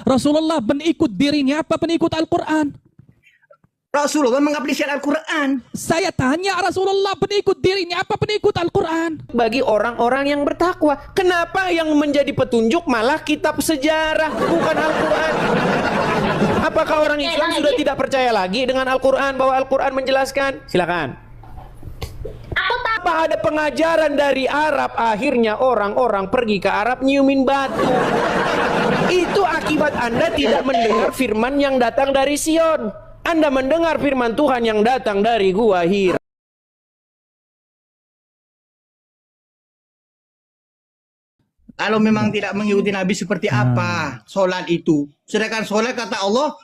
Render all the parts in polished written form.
Rasulullah pengikut dirinya apa pengikut Al-Quran? Rasulullah mengaplikasikan Al-Quran. Saya tanya Rasulullah pengikut dirinya apa pengikut Al-Quran? Bagi orang-orang yang bertakwa, kenapa yang menjadi petunjuk malah kitab sejarah bukan Al-Quran? Apakah orang Islam sudah tidak percaya lagi dengan Al-Quran, bahwa Al-Quran menjelaskan? Silakan. Apa ada pengajaran dari Arab, akhirnya orang-orang pergi ke Arab nyiumin batu? Itu akibat Anda tidak mendengar firman yang datang dari Sion. Anda mendengar firman Tuhan yang datang dari Gua Hira. Kalau memang tidak mengikuti Nabi seperti apa sholat itu? Sedangkan sholat kata Allah,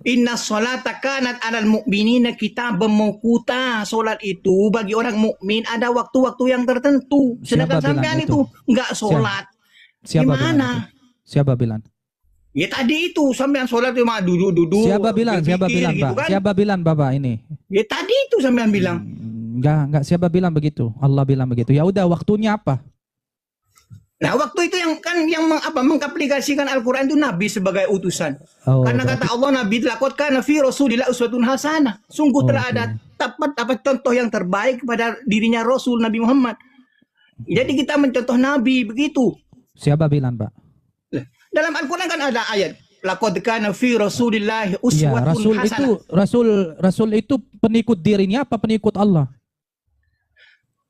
Inna sholata kanat 'alal mu'minina kitaban mawquta. Sholat itu bagi orang mukmin ada waktu-waktu yang tertentu. Sedangkan sampean itu enggak sholat. Gimana? Siapa bilang? Ya tadi itu sampean sholat cuma duduk-duduk. Siapa bilang, gitu Pak? Kan? Siapa bilang Bapak ini? Ya tadi itu sampean bilang. Enggak siapa bilang begitu. Allah bilang begitu. Ya udah, waktunya apa? Nah, waktu itu yang mengaplikasikan Al-Quran itu Nabi sebagai utusan. Karena kata Allah, Nabi laqad kana fi Rasulillah uswatun hasanah. Sungguh telah ada contoh yang terbaik pada dirinya Rasul Nabi Muhammad. Jadi kita mencontoh Nabi begitu. Siapa bilang, Pak? Dalam Al-Quran kan ada ayat laqad kana fi Rasulillah uswatun hasanah. Rasul itu pengikut dirinya apa pengikut Allah?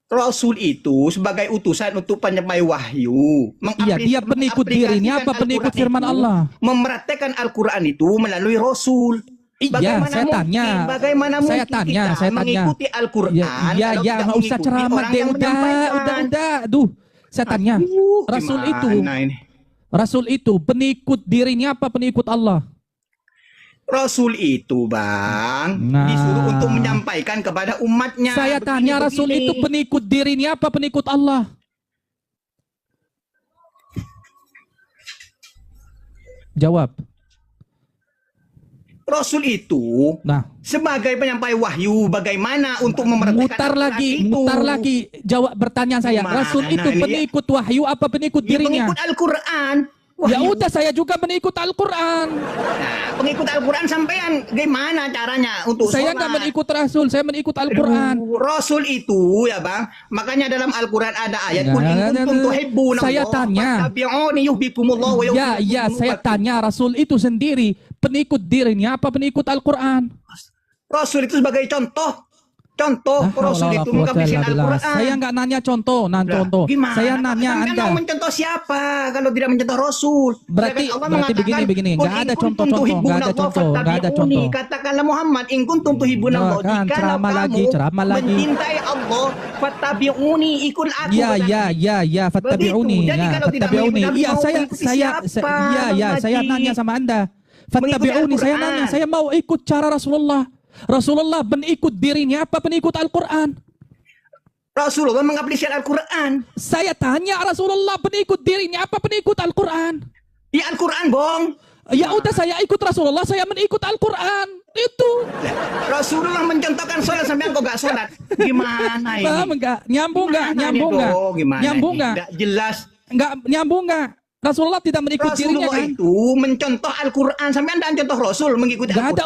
Rasul itu sebagai utusan untuk penyampai wahyu. Iya, dia pengikut dirinya apa pengikut firman Allah? Mempraktekkan Al-Quran itu melalui Rasul. Iya, saya tanya. Bagaimana mungkin kita mengikuti Al-Quran? Iya, nggak usah ceramah deh. Udah. Aduh, saya tanya. Rasul itu pengikut dirinya apa pengikut Allah? Rasul itu, Bang, disuruh untuk menyampaikan kepada umatnya. Saya tanya, Rasul itu pengikut dirinya apa pengikut Allah? Jawab. Rasul itu sebagai penyampai wahyu, bagaimana untuk mempraktikkan mutar lagi jawab pertanyaan saya. Rasul itu pengikut wahyu apa pengikut dirinya? Pengikut Al-Quran. Ya udah, saya juga mengikut Al-Quran. Nah, pengikut Al-Quran sampean gimana caranya untuk saya nggak mengikut Rasul, saya mengikut Al-Quran. Rasul itu ya Bang, makanya dalam Al-Quran ada ayat saya tanya. Ya, saya tanya, Rasul itu sendiri pengikut dirinya apa pengikut Al-Quran? Rasul itu sebagai contoh Rasul itu mengaplikasikan Al-Quran. Saya nggak nanya contoh. Gimana? Saya nanya Anda. Mau mencontoh siapa kalau tidak mencontoh Rasul? Berarti begini. Nggak ada contoh. Katakanlah Muhammad, in kuntum tuhibbunallah, jika kamu mencintai Allah, fattabi'uni, ikut aku. Ya, fattabi'uni. Iya, saya nanya sama Anda. Fattabi'uni, saya nanya, saya mau ikut cara Rasulullah. Rasulullah pengikut dirinya apa pengikut Al-Quran? Rasulullah mengaplikasikan Al-Quran. Saya tanya, Rasulullah pengikut dirinya apa pengikut Al-Quran? Ya Al-Quran, Bong. Ya udah, saya ikut Rasulullah, saya mengikut Al-Quran. Itu. Rasulullah mencontohkan sholat sampai kok gak sholat. Gimana ini? Nyambung nggak? Jelas. Nggak nyambung nggak? Rasulullah tidak mengikut dirinya kan? Itu mencontoh Al-Quran sampai Anda contoh Rasul mengikuti Al-Quran. Gak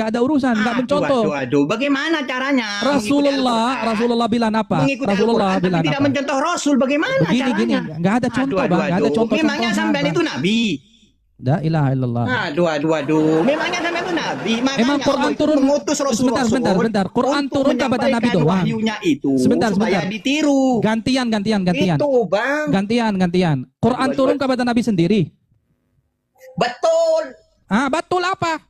ada urusan, nggak mencontoh. Aduh, bagaimana caranya? Rasulullah bilang apa? Rasulullah bilang tidak mencontoh Rasul, bagaimana caranya? Gini, nggak ada contoh, Bang, nggak ada contoh. Memangnya sampean itu Nabi? La ilaha illallah. Aduh. Memangnya sampean itu Nabi? Emang Quran turun mengutus Rasul. Sebentar. Quran turun kepada Nabi doang. Sebentar. Supaya ditiru. Gantian. Itu, Bang. Gantian. Quran turun kepada Nabi sendiri. Betul. Betul apa?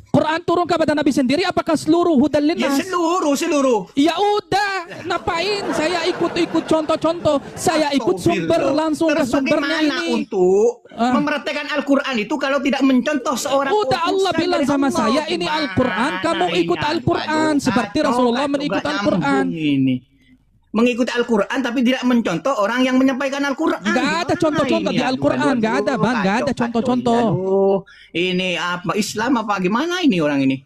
Quran turun kepada Nabi sendiri apakah seluruh hudal linnas? Ya seluruh. Ya udah, ngapain saya ikut contoh-contoh? Saya ikut sumber langsung ke sumbernya ini. Untuk mempraktekkan Al-Quran itu kalau tidak mencontoh seorang udah Allah bilang sama saya, ini Al-Quran, kamu ikut Al-Quran seperti Rasulullah mengikut Al-Quran. Mengikuti Al-Quran tapi tidak mencontoh orang yang menyampaikan Al-Quran. Nggak ada contoh-contoh di Al-Quran, nggak ada, Bang, nggak ada contoh-contoh. Ini apa, Islam apa gimana ini orang ini?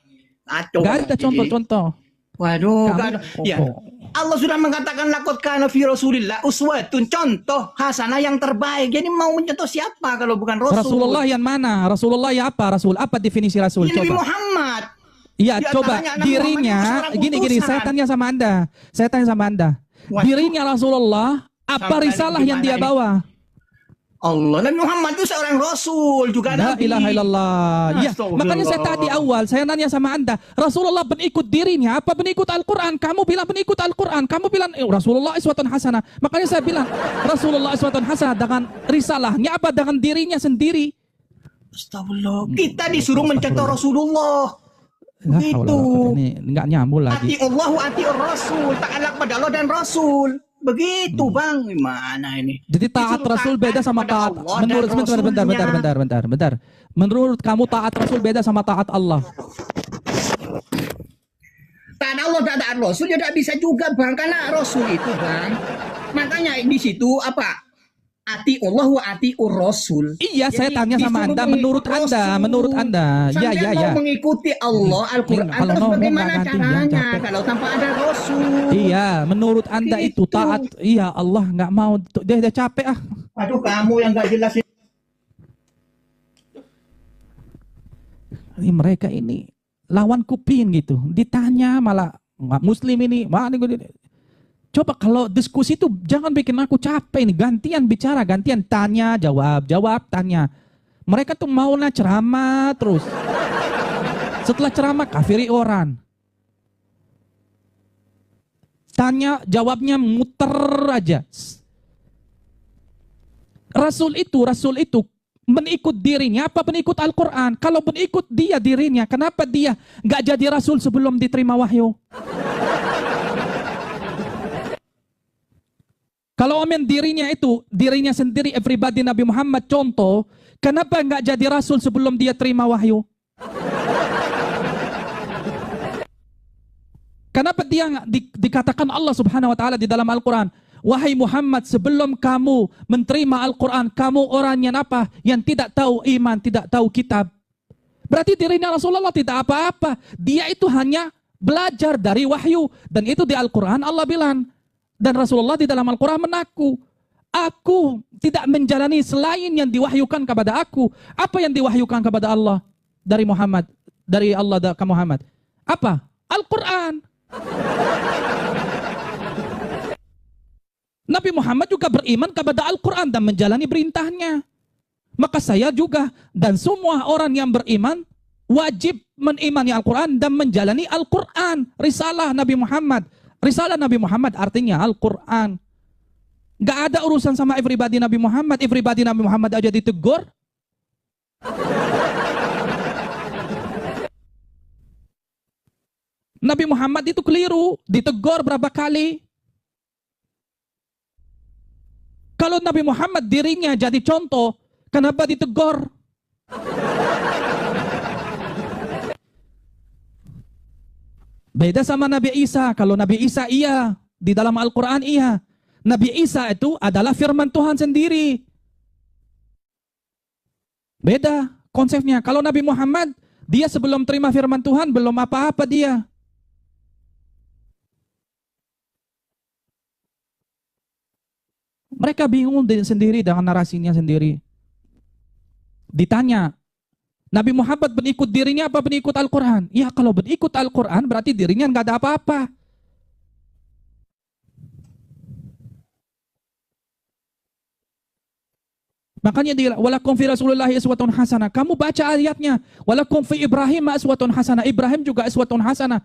Nggak ada contoh-contoh. Waduh, ya Allah sudah mengatakan laqad kana fi Rasulillah uswatun, contoh hasanah yang terbaik. Jadi mau mencontoh siapa kalau bukan Rasul? Rasulullah yang mana? Rasulullah ya apa? Rasul apa definisi Rasul? Ya, Nabi Coba. Muhammad. Iya, Di coba antaranya Nabi dirinya Muhammad itu seorang gini, utusan. saya tanya sama Anda. Saya tanya sama Anda. Waduh. Dirinya Rasulullah apa Sampai risalah yang dia gimana ini? bawa? Allah, Nabi Muhammad itu seorang Rasul juga La Nabi. ilaha illallah. Ya, Astagfirullah. makanya saya tadi awal saya nanya sama Anda, Rasulullah pengikut dirinya apa pengikut Al-Qur'an? Kamu bilang pengikut Al-Qur'an, kamu bilang Rasulullah iswatun hasanah. Makanya saya bilang Rasulullah iswatun hasanah dengan risalahnya apa dengan dirinya sendiri? Astagfirullah. Kita disuruh mencontoh Rasulullah. Begitu. Ini enggak nyambung lagi. Ati Allahu ati Rasul, taatlah kepada Allah dan Rasul. Begitu Bang, gimana ini? Jadi taat Disuruh Rasul beda sama kepada taat. Allah Menurut dan bentar. Menurut kamu taat Rasul beda sama taat Allah. Taat Allah dan taat Rasul ya tidak bisa juga Bang, karena Rasul itu Bang. Makanya di situ apa? Ati Allah wa ati Rasul. Iya, saya Jadi tanya sama disuruh Anda, mengikut menurut Anda. Ya, Sampai ya, mau ya. mengikuti Allah, Al-Quran, Kalau terus ngomong bagaimana nggak ganti, jangan caranya capek. kalau tanpa ada Rasul? Iya, menurut Anda itu Gitu. taat. Iya, Allah nggak mau. Dia udah capek ah. Aduh, kamu yang gak jelas ini. Ini mereka ini lawan kuping gitu. Ditanya malah Muslim ini, mana gue. Coba kalau diskusi itu jangan bikin aku capek nih. Gantian bicara, gantian tanya, jawab, tanya. Mereka tuh maunya ceramah terus. Setelah ceramah kafiri orang. Tanya, jawabnya muter aja. Rasul itu mengikut dirinya apa mengikut Al-Quran? Kalau mengikut dia dirinya, kenapa dia nggak jadi Rasul sebelum diterima wahyu? Kalau omen dirinya sendiri, everybody Nabi Muhammad contoh, kenapa nggak jadi Rasul sebelum dia terima wahyu? Kenapa dia dikatakan Allah Subhanahu Wa Taala di dalam Al-Quran, wahai Muhammad, sebelum kamu menerima Al-Quran, kamu orang yang apa? Yang tidak tahu iman, tidak tahu kitab. Berarti dirinya Rasulullah tidak apa-apa. Dia itu hanya belajar dari wahyu. Dan itu di Al-Quran Allah bilang. Dan Rasulullah di dalam Al-Quran mengaku, aku tidak menjalani selain yang diwahyukan kepada aku. Apa yang diwahyukan kepada Allah dari Muhammad? Dari Allah ke Muhammad. Apa? Al-Quran. Nabi Muhammad juga beriman kepada Al-Quran dan menjalani perintahnya. Maka saya juga dan semua orang yang beriman wajib mengimani Al-Quran dan menjalani Al-Quran. Risalah Nabi Muhammad. Risalah Nabi Muhammad artinya Al-Quran. Gak ada urusan sama everybody Nabi Muhammad. Everybody Nabi Muhammad aja ditegur. Nabi Muhammad itu keliru. Ditegur berapa kali. Kalau Nabi Muhammad dirinya jadi contoh, kenapa ditegur? Beda sama Nabi Isa. Kalau Nabi Isa iya, di dalam Al-Quran iya. Nabi Isa itu adalah firman Tuhan sendiri. Beda konsepnya. Kalau Nabi Muhammad, dia sebelum terima firman Tuhan, belum apa-apa dia. Mereka bingung sendiri dengan narasinya sendiri. Ditanya, Nabi Muhammad berikut dirinya apa berikut Al-Quran? Ya kalau berikut Al-Quran berarti dirinya nggak ada apa-apa. Makanya dia walakum fi Rasulillah uswatun hasanah. Kamu baca ayatnya. Walakum fi Ibrahim uswatun hasanah. Ibrahim juga uswatun hasanah.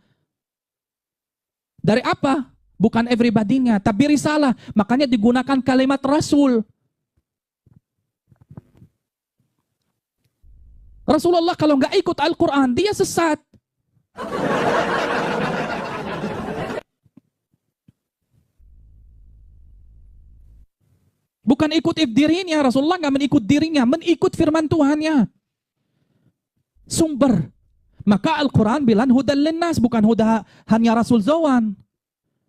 Dari apa? Bukan everybody-nya, tapi risalah. Makanya digunakan kalimat Rasul. Rasulullah kalau nggak ikut Al-Quran, dia sesat. Bukan ikut dirinya, Rasulullah nggak mengikut dirinya, mengikut firman Tuhannya. Sumber. Maka Al-Quran bilang hudan linnas, bukan huda hanya Rasul Zawan.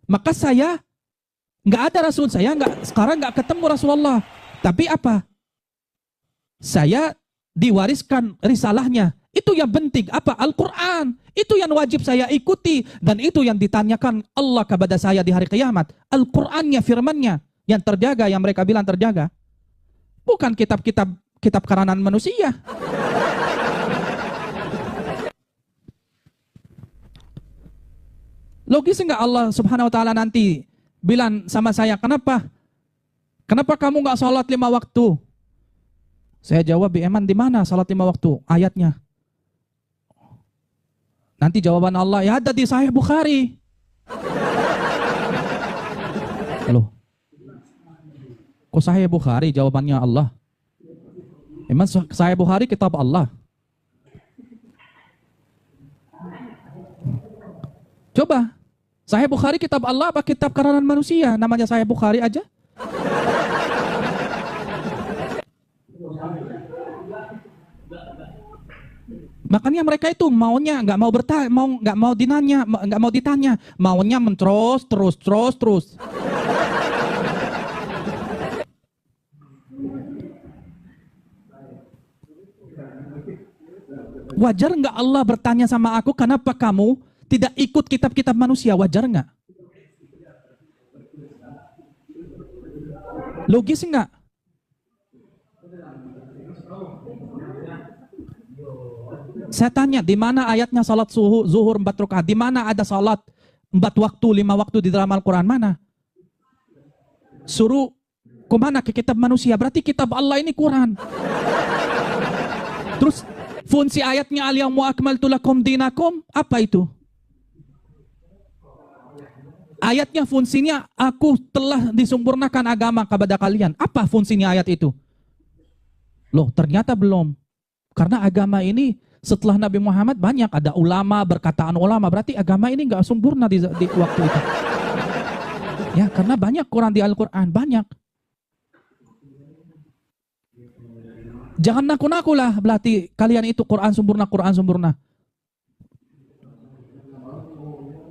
Maka saya nggak ada Rasul, sekarang nggak ketemu Rasulullah. Tapi apa? Saya diwariskan risalahnya. Itu yang penting. Apa? Al-Quran. Itu yang wajib saya ikuti. Dan itu yang ditanyakan Allah kepada saya di hari kiamat. Al-Qurannya, firmannya. Yang terjaga, yang mereka bilang terjaga. Bukan kitab karangan manusia. Logis enggak Allah subhanahu wa ta'ala nanti bilang sama saya, kenapa kamu enggak sholat 5 waktu? Saya jawab, Eman di mana salat 5 waktu? Ayatnya. Nanti jawaban Allah, ya ada di Sahih Bukhari. Loh. Kok Sahih Bukhari jawabannya Allah? Emang Sahih Bukhari kitab Allah? Coba. Sahih Bukhari kitab Allah apa kitab karangan manusia? Namanya Sahih Bukhari aja. Makanya mereka itu maunya nggak mau bertanya, nggak mau ditanya, maunya terus. Wajar nggak Allah bertanya sama aku, kenapa kamu tidak ikut kitab-kitab manusia? Wajar nggak? Logis nggak? Saya tanya, di mana ayatnya salat zuhur 4 rakaat? Di mana ada salat 4 waktu, 5 waktu di dalam Al-Quran? Mana? Suruh kemana? Ke kitab manusia. Berarti kitab Allah ini Quran. Terus fungsi ayatnya al-yawma akmaltu lakum dinakum, apa itu? Ayatnya fungsinya, aku telah disempurnakan agama kepada kalian. Apa fungsinya ayat itu? Loh, ternyata belum. Karena agama ini setelah Nabi Muhammad banyak ada ulama, berkataan ulama, berarti agama ini nggak sempurna di waktu itu. Ya, karena banyak Quran di Al-Quran, banyak. Jangan naku-naku lah, berarti kalian itu Quran sempurna.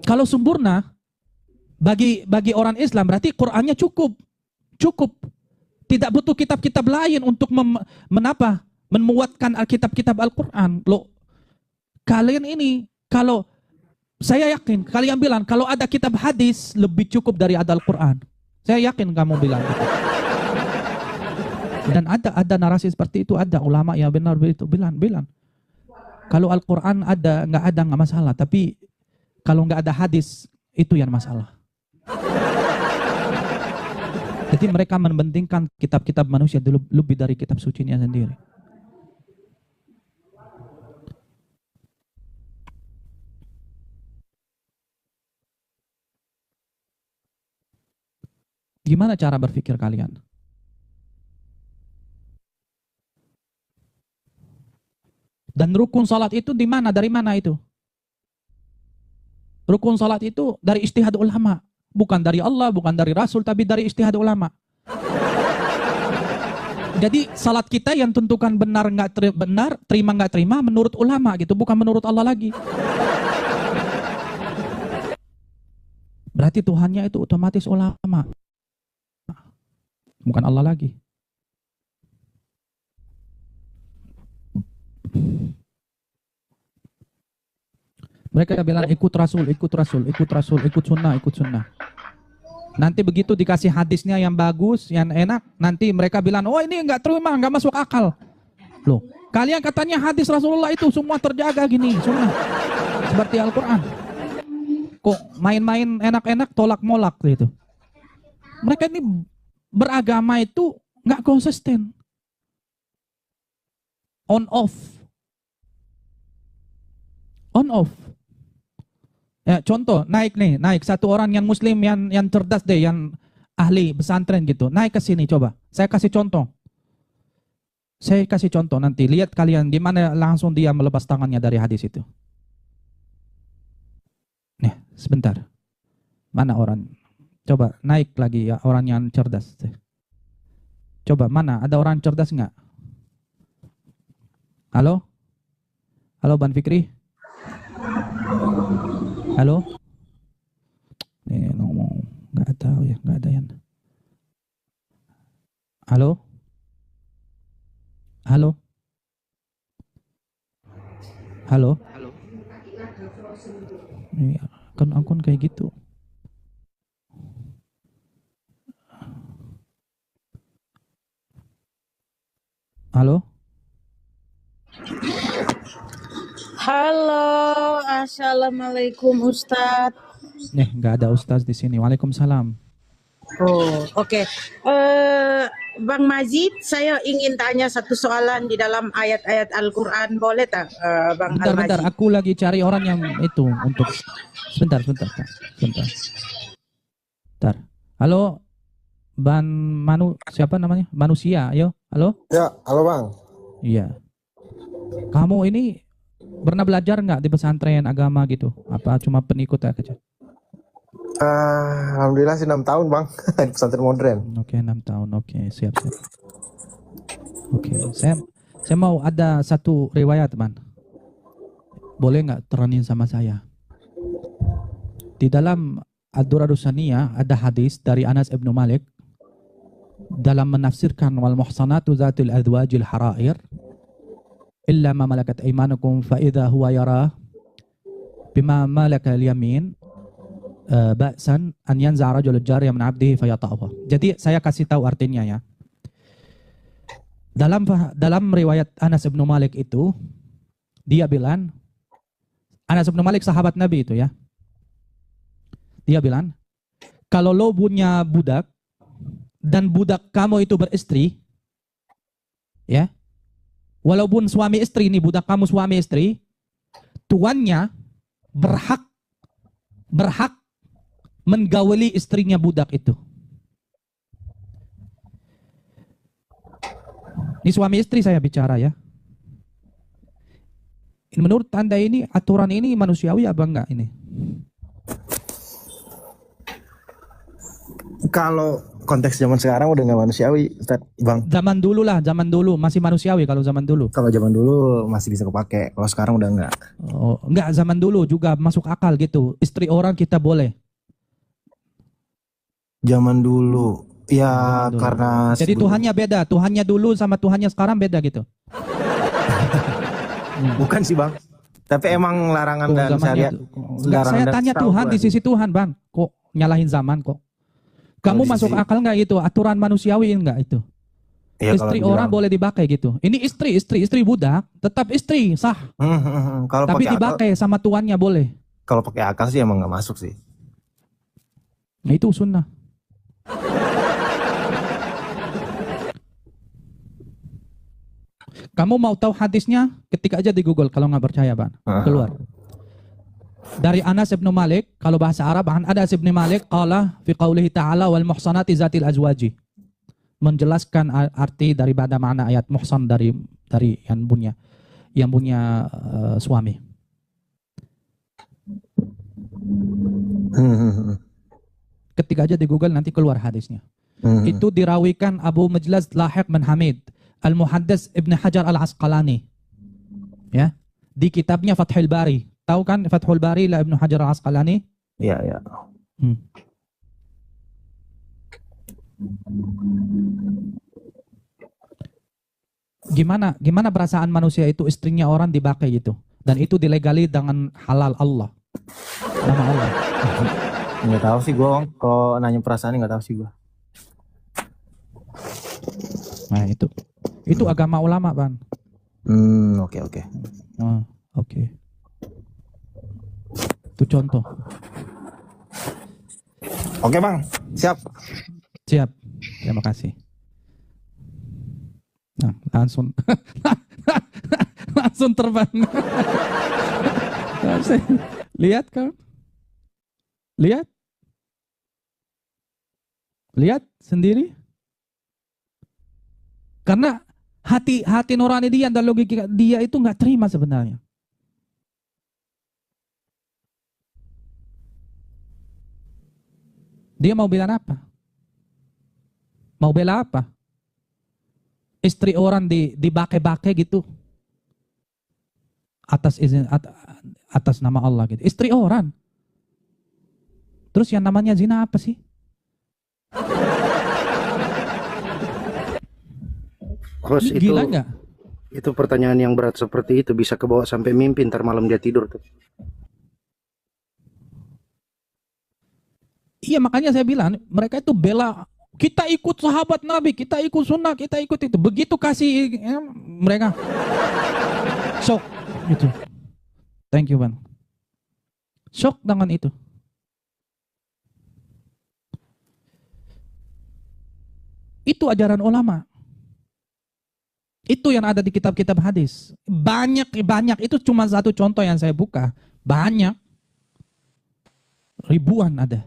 Kalau sempurna, bagi orang Islam, berarti Qurannya cukup. Tidak butuh kitab-kitab lain untuk memuatkan kitab-kitab Al-Quran. Loh, kalian ini, kalau saya yakin, kalian bilang, kalau ada kitab hadis lebih cukup dari ada Al-Quran. Saya yakin kamu bilang gitu. Dan ada narasi seperti itu, ada ulama yang benar begitu bilang. Kalau Al-Quran nggak masalah. Tapi kalau nggak ada hadis, itu yang masalah. Jadi mereka mementingkan kitab-kitab manusia lebih dari kitab sucinya sendiri. Gimana cara berpikir kalian? Dan rukun salat itu di mana? Dari mana itu? Rukun salat itu dari ijtihad ulama. Bukan dari Allah, bukan dari Rasul, tapi dari ijtihad ulama. Jadi salat kita yang tentukan benar nggak benar, terima nggak terima menurut ulama gitu, bukan menurut Allah lagi. Berarti Tuhannya itu otomatis ulama, bukan Allah lagi. Mereka bilang ikut sunnah. Nanti begitu dikasih hadisnya yang bagus, yang enak, nanti mereka bilang, oh ini nggak terima, nggak masuk akal. Loh, kalian katanya hadis Rasulullah itu semua terjaga gini, sunnah. Seperti Al-Quran. Kok main-main enak-enak, tolak-molak gitu. Mereka ini beragama itu nggak konsisten. On off. Ya, contoh, naik satu orang yang muslim yang cerdas deh, yang ahli pesantren gitu. Naik ke sini coba. Saya kasih contoh nanti. Lihat kalian gimana langsung dia melepas tangannya dari hadis itu. Nih, sebentar. Mana orang? Coba naik lagi ya, orang yang cerdas. Coba mana? Ada orang cerdas nggak? Halo? Halo Ban Fikri? Halo? Ngomong nggak tahu ya, nggak ada yang. Halo? Halo? Iya, kan akun kayak gitu. Halo? Halo, assalamualaikum Ustadz. Nggak ada Ustaz di sini. Waalaikumsalam. Oh, oke. Bang Majid, saya ingin tanya satu soalan di dalam ayat-ayat Al-Quran, boleh tak, Bang Bentar, Al-Majid? aku lagi cari orang yang itu untuk sebentar, Kak. Bentar. Halo, siapa namanya? Manusia, ayo. Halo? Ya, halo Bang. Iya. Kamu ini pernah belajar nggak di pesantren agama gitu? Apa cuma pengikut aja? Alhamdulillah sih 6 tahun Bang di pesantren modern. Oke, 6 tahun. Oke, siap. Oke, saya mau ada satu riwayat, teman. Boleh nggak terenin sama saya? Di dalam Ad-Durarus Saniyah ada hadis dari Anas ibnu Malik dalam menafsirkan wal muhsanatu zatul azwajil harair illa ma malakat aymanukum fa idza huwa yara bima malaka al-yamin ba'san an yanza rajul jariyah min 'abdihi fayata'ahu. Jadi saya kasih tahu artinya ya. Dalam riwayat Anas bin Malik itu dia bilang, Anas bin Malik sahabat Nabi itu ya. Dia bilang, kalau lo punya budak dan budak kamu itu beristri, ya, walaupun suami istri ini budak kamu suami istri, tuannya berhak menggauli istrinya budak itu. Ini suami istri saya bicara ya. Menurut Anda ini aturan ini manusiawi apa enggak ini? Kalau konteks zaman sekarang udah nggak manusiawi, Ustaz, Bang. Zaman dulu masih manusiawi kalau zaman dulu. Kalau zaman dulu masih bisa kepake, kalau sekarang udah nggak. Oh, enggak, zaman dulu juga masuk akal gitu. Istri orang kita boleh. Zaman dulu, ya Dulu. karena Jadi Tuhannya beda, Tuhannya dulu sama Tuhannya sekarang beda gitu. bukan sih Bang. Tapi emang larangan dan syariat. Enggak, saya tanya Tuhan di sisi Tuhan, Bang. Kok nyalahin zaman kok? Kamu Kalau di masuk sisi- akal nggak itu? Aturan manusiawi enggak itu? Ya, Istri kalau orang dibilang- boleh dipakai gitu. Ini istri budak, tetap istri sah. Kalau Tapi pakai akal, dipakai sama tuannya boleh. kalau pakai akal sih emang nggak masuk sih. Nah, itu sunnah. Kamu mau tahu hadisnya? Ketik aja di Google kalau nggak percaya, Bang. Keluar. Dari Anas bin Malik, kalau bahasa Arab, Anas bin Malik qala fi qaulihi ta'ala wal muhsanati zatil azwaji. Menjelaskan arti daripada makna ayat muhsan dari yang punya suami. Ketik aja di Google nanti keluar hadisnya. Itu dirawikan Abu Majlas Lahiq bin Hamid Al-Muhaddis Ibn Hajar Al-Asqalani. Ya. Di kitabnya Fathul Bari. Tahu kan Fathul Bari la Ibn Hajar Al-Asqalani? Iya, ya. Gimana perasaan manusia itu istrinya orang dipakai gitu. Dan itu dilegali dengan halal Allah. Nama Allah. Nggak tahu sih gue, Bang. Kalau nanya perasaan nggak tahu sih gue. Nah, itu agama ulama, Bang. Oke. Oh, oke. Itu contoh. Oke Bang, siap. Siap. Terima kasih. Nah, langsung langsung terbang. Lihat kan? Lihat sendiri. Karena hati nurani dia dan logika dia itu nggak terima sebenarnya. Dia mau bilang apa? Mau bela apa? Istri orang dibake-bake gitu. Atas izin atas nama Allah gitu. Istri orang. Terus yang namanya zina apa sih? Terus itu Gila nggak? Itu pertanyaan yang berat seperti itu bisa kebawa sampai mimpi ntar malam dia tidur tuh. Iya, makanya saya bilang mereka itu bela, kita ikut sahabat Nabi, kita ikut sunnah, kita ikut itu. Begitu kasih mereka shock gitu. Thank you, Bang. Shock dengan itu. Itu ajaran ulama. Itu yang ada di kitab-kitab hadis. Banyak. Itu cuma satu contoh yang saya buka. Banyak. Ribuan ada.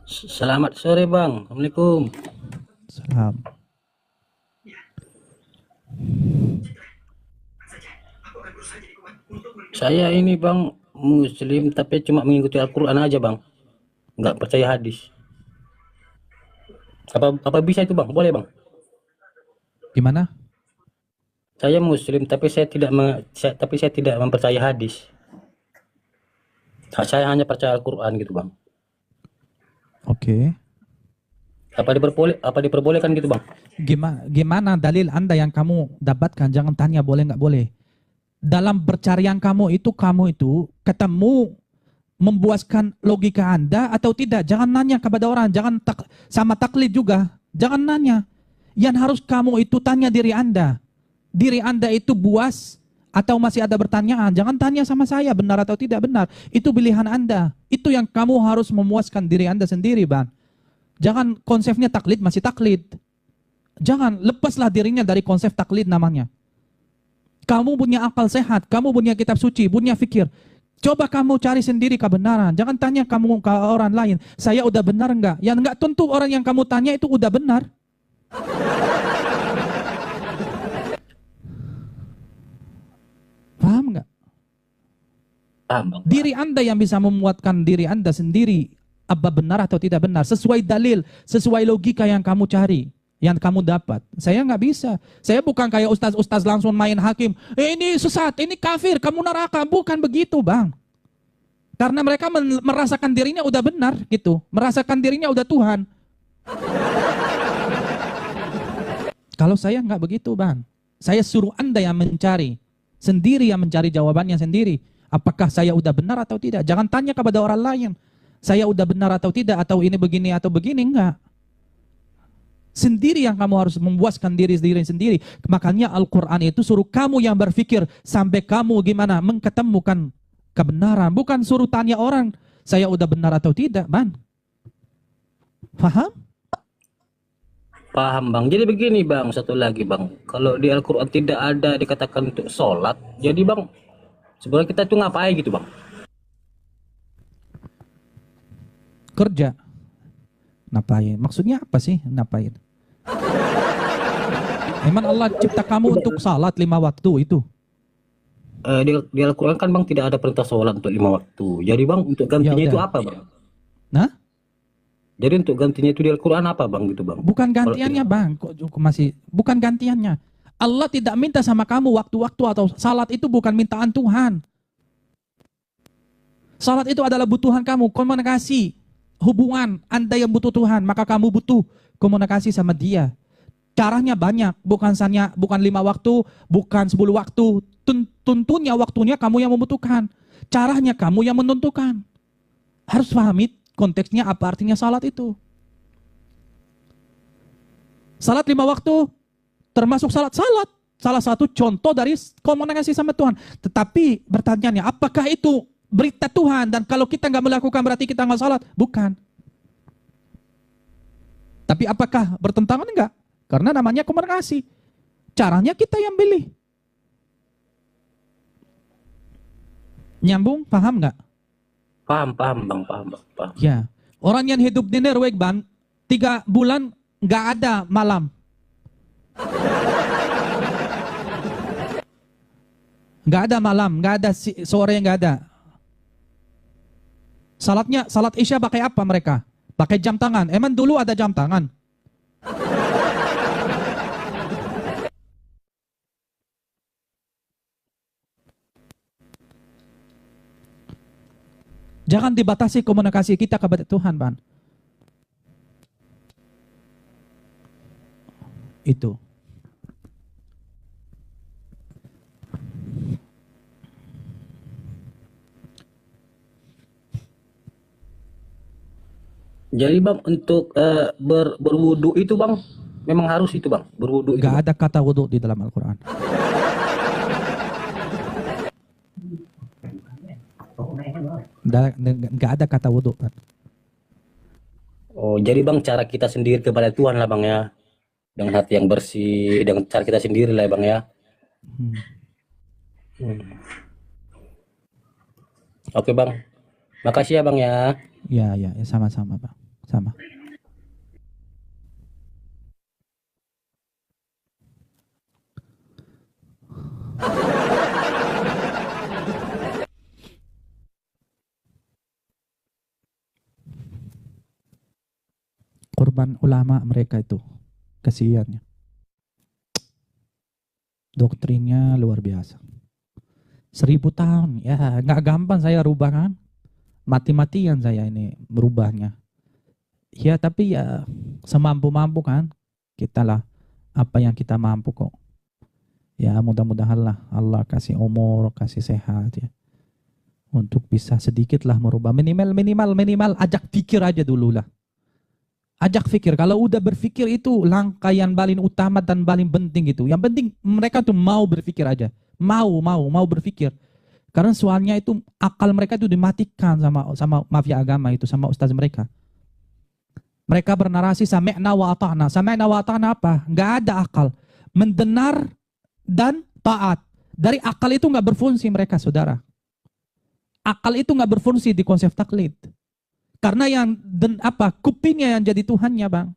Selamat sore Bang, Assalamualaikum. Salam. Saya ini Bang Muslim tapi cuma mengikuti Al-Quran aja Bang, nggak percaya hadis. Apa bisa itu Bang? Boleh Bang? Gimana? Saya Muslim tapi saya tidak mempercaya hadis. Saya hanya percaya Al-Quran gitu Bang. Oke. Apa diperbolehkan gitu Bang? Gimana dalil Anda yang kamu dapatkan? Jangan tanya boleh nggak boleh. Dalam pencarian kamu itu ketemu membuaskan logika Anda atau tidak? Jangan nanya kepada orang, jangan sama taklid juga. Jangan nanya. Yang harus kamu itu tanya diri Anda. Diri Anda itu buas atau masih ada pertanyaan? Jangan tanya sama saya benar atau tidak benar. Itu pilihan Anda. Itu yang kamu harus memuaskan diri Anda sendiri, Bang. Jangan konsepnya taklid masih taklid. Jangan, lepaslah dirinya dari konsep taklid namanya. Kamu punya akal sehat, kamu punya kitab suci, punya fikir. Coba kamu cari sendiri kebenaran. Jangan tanya kamu ke orang lain, saya udah benar enggak? Yang enggak tentu orang yang kamu tanya itu udah benar. Paham enggak? Paham Bang. Diri Anda yang bisa memuatkan diri Anda sendiri apa benar atau tidak benar, sesuai dalil, sesuai logika yang kamu cari, yang kamu dapat. Saya nggak bisa. Saya bukan kayak ustaz-ustaz langsung main hakim. Ini sesat, ini kafir, kamu neraka. Bukan begitu, Bang. Karena mereka merasakan dirinya udah benar gitu, merasakan dirinya udah Tuhan. Kalau saya nggak begitu, Bang. Saya suruh Anda yang mencari sendiri, yang mencari jawabannya sendiri. Apakah saya udah benar atau tidak? Jangan tanya kepada orang lain. Saya udah benar atau tidak, atau ini begini atau begini, enggak. Sendiri yang kamu harus membuaskan diri sendiri. Makanya Al-Quran itu suruh kamu yang berpikir sampai kamu gimana mengetemukan kebenaran. Bukan suruh tanya orang, saya udah benar atau tidak, Bang. Paham? Paham Bang. Jadi begini Bang, satu lagi Bang. Kalau di Al-Quran tidak ada dikatakan untuk sholat, jadi Bang, sebenarnya kita tuh ngapain gitu Bang? Kerja. Ngapain? Maksudnya apa sih ngapain? Emang Allah cipta kamu untuk salat 5 waktu itu? Di Al-Quran kan Bang tidak ada perintah sholat untuk 5 waktu. Jadi Bang, untuk gantinya itu apa Bang? Nah? Jadi untuk gantinya itu di Al-Quran apa Bang gitu Bang? Bukan gantiannya Bang. Bukan gantiannya. Allah tidak minta sama kamu waktu-waktu atau salat itu bukan mintaan Tuhan. Salat itu adalah butuhan kamu, komunikasi. Hubungan Anda yang butuh Tuhan, maka kamu butuh komunikasi sama Dia. Caranya banyak, bukan 5 waktu, bukan 10 waktu. Tuntunnya waktunya kamu yang membutuhkan. Caranya kamu yang menentukan. Harus pahami konteksnya apa artinya salat itu. Salat 5 waktu termasuk salat. Salah satu contoh dari komunikasi sama Tuhan. Tetapi pertanyaannya, apakah itu berita Tuhan, dan kalau kita nggak melakukan berarti kita nggak salat? Bukan. Tapi apakah bertentangan? Enggak. Karena namanya komunikasi. Caranya kita yang pilih. Nyambung? Paham nggak? Paham Bang, paham. Ya. Orang yang hidup di Norway, Bang, 3 bulan nggak ada malam. Nggak ada malam, nggak ada sore, nggak ada. Salat Isya pakai apa mereka? Pakai jam tangan. Emang dulu ada jam tangan? Jangan dibatasi komunikasi kita kepada Tuhan, Bang. Itu. Jadi bang untuk berwudu itu bang memang harus itu bang berwudu itu. Gak ada kata wudhu di dalam Al-Quran. Gak ada kata wudhu, Pak. Oh jadi bang cara kita sendiri kepada Tuhan lah bang ya, dengan hati yang bersih, dengan cara kita sendiri lah bang ya. Oke bang, makasih ya bang ya. Ya, sama-sama, Pak. Sama. Korban ulama mereka itu, kasihannya. Doktrinnya luar biasa. 1000 tahun, ya nggak gampang saya rubah kan. Mati-matian saya ini berubahnya. Ya tapi ya semampu-mampu kan. Kita lah apa yang kita mampu kok. Ya mudah-mudahan lah Allah kasih umur, kasih sehat ya. Untuk bisa sedikit lah merubah. Minimal ajak pikir aja dulu lah. Ajak pikir. Kalau udah berpikir itu langkah yang paling utama dan paling penting gitu. Yang penting mereka tuh mau berpikir aja. Mau berpikir. Karena soalnya itu akal mereka itu dimatikan sama mafia agama itu, sama ustaz mereka. Mereka bernarasi sami'na wa ata'na. Sami'na wa ata'na apa? Nggak ada akal. Mendengar dan taat. Dari akal itu nggak berfungsi mereka, saudara. Akal itu nggak berfungsi di konsep taklid. Karena yang kupingnya yang jadi Tuhannya, Bang.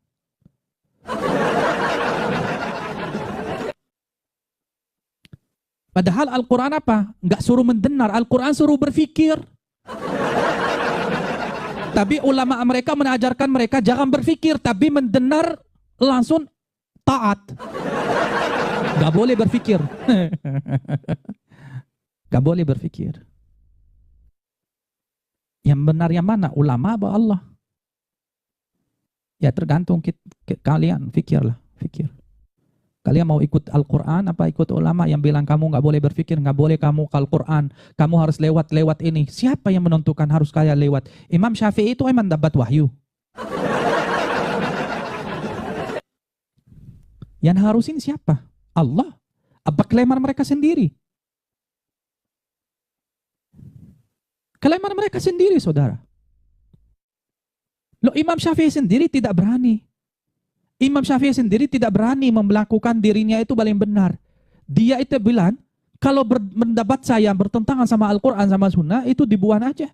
Padahal Al-Quran apa? Nggak suruh mendengar, Al-Quran suruh berpikir. Tapi ulama mereka mengajarkan mereka jangan berpikir, tapi mendengar langsung taat. Nggak boleh berpikir. Nggak boleh berpikir. Yang benar yang mana? Ulama apa Allah? Ya tergantung kalian, pikirlah, pikir. Kalian mau ikut Al-Quran apa ikut ulama yang bilang kamu nggak boleh berpikir, nggak boleh kamu ke Al-Quran, kamu harus lewat ini. Siapa yang menentukan harus kalian lewat? Imam Syafi'i itu emang dapat wahyu. Yang harusin siapa? Allah. Apa kelemahan mereka sendiri? Kelemahan mereka sendiri, saudara. Loh, Imam Syafi'i sendiri tidak berani. Imam Syafi'i sendiri tidak berani melakukan dirinya itu paling benar. Dia itu bilang, kalau mendapat saya bertentangan sama Al-Quran, sama Sunnah, itu dibuang aja.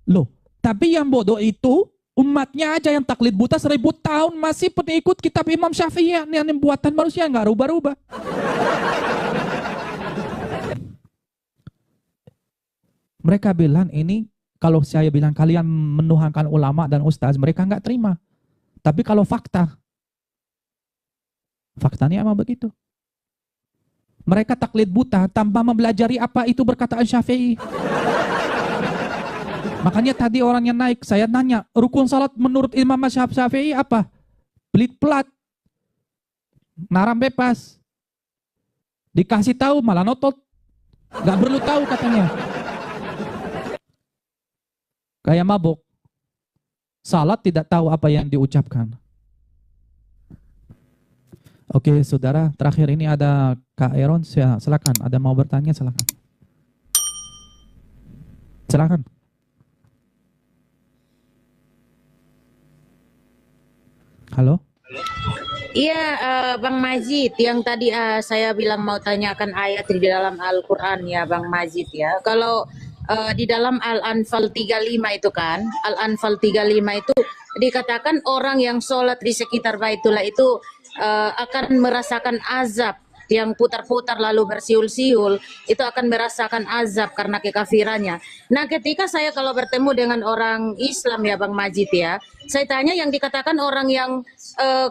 Loh, tapi yang bodoh itu, umatnya aja yang taklid buta 1000 tahun, masih pengikut kitab Imam Syafi'i yang buatan manusia, nggak rubah-rubah. Mereka bilang ini, kalau saya bilang kalian menuhankan ulama dan ustaz, mereka nggak terima. Tapi kalau faktanya emang begitu. Mereka taklid buta tanpa mempelajari apa itu perkataan Syafi'i. Makanya tadi orang yang naik, saya nanya, rukun salat menurut Imam Syafi'i apa? Pelit pelat. Naram bebas. Dikasih tahu malah notot. Gak perlu tahu katanya. Kayak mabuk. Salat tidak tahu apa yang diucapkan. Oke, saudara, terakhir ini ada Kak Eron, silakan. Ada mau bertanya, silakan. Silakan. Halo? Iya, Bang Majid, yang tadi saya bilang mau tanyakan ayat di dalam Al-Quran ya, Bang Majid ya. Kalau di dalam Al-Anfal 35 itu kan, Al-Anfal 35 itu dikatakan orang yang sholat di sekitar Baitullah itu akan merasakan azab, yang putar-putar lalu bersiul-siul, itu akan merasakan azab karena kekafirannya. Nah, ketika saya kalau bertemu dengan orang Islam ya Bang Majid ya, saya tanya yang dikatakan orang yang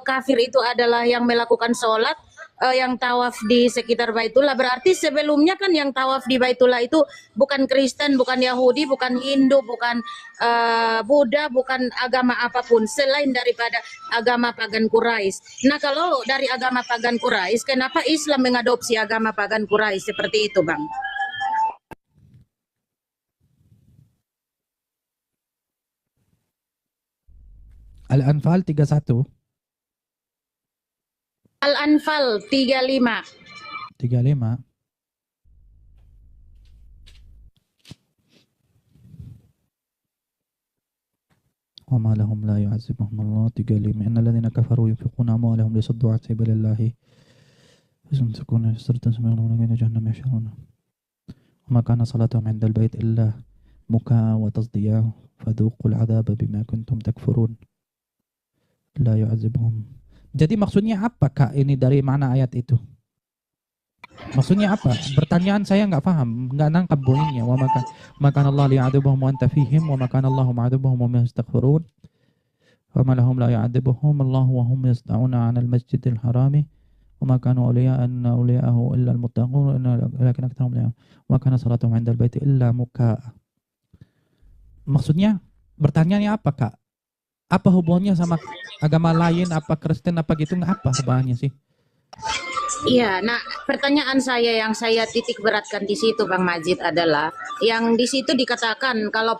kafir itu adalah yang melakukan sholat, yang tawaf di sekitar Baitullah. Berarti sebelumnya kan yang tawaf di Baitullah itu bukan Kristen, bukan Yahudi, bukan Hindu, bukan Buddha, bukan agama apapun selain daripada agama pagan Quraisy. Nah, kalau dari agama pagan Quraisy, kenapa Islam mengadopsi agama pagan Quraisy seperti itu, Bang? Al-Anfal 31. Al-Anfal 35. 35. وما لهم لا يعذبهم الله 35 إن الذين كفروا ينفقون أموالهم ليصدوا عن سبيل الله فسيمسكون سرة سمعون جهنم يحشرون وما كان صلاتهم عند البيت إلا مكاء وتصديع فذوقوا العذاب بما كنتم تكفرون لا يعذبهم. Jadi maksudnya apa Kak ini dari mana ayat itu? Maksudnya apa? Pertanyaan saya nggak paham, nggak nangkap poinnya. Wa maka Allah liya'adzibahum wa anta fihim wa maka Allah mu'adzibahum wa hum yastaghfirun. Wa ma lahum la ya'dzibuhum Allah wa hum yas'auna 'anil masjidil harami wa ma kanu awliya'ahu illa al-muttaqun lakin aktsarahum la ya'lamun. Wa kana salatuhum 'indal baiti illa mukaa. Maksudnya pertanyaannya apa Kak? Apa hubungannya sama agama lain, apa Kristen, apa gitu, nggak apa hubungannya sih? Iya, nah pertanyaan saya yang saya titik beratkan di situ Bang Majid adalah yang di situ dikatakan kalau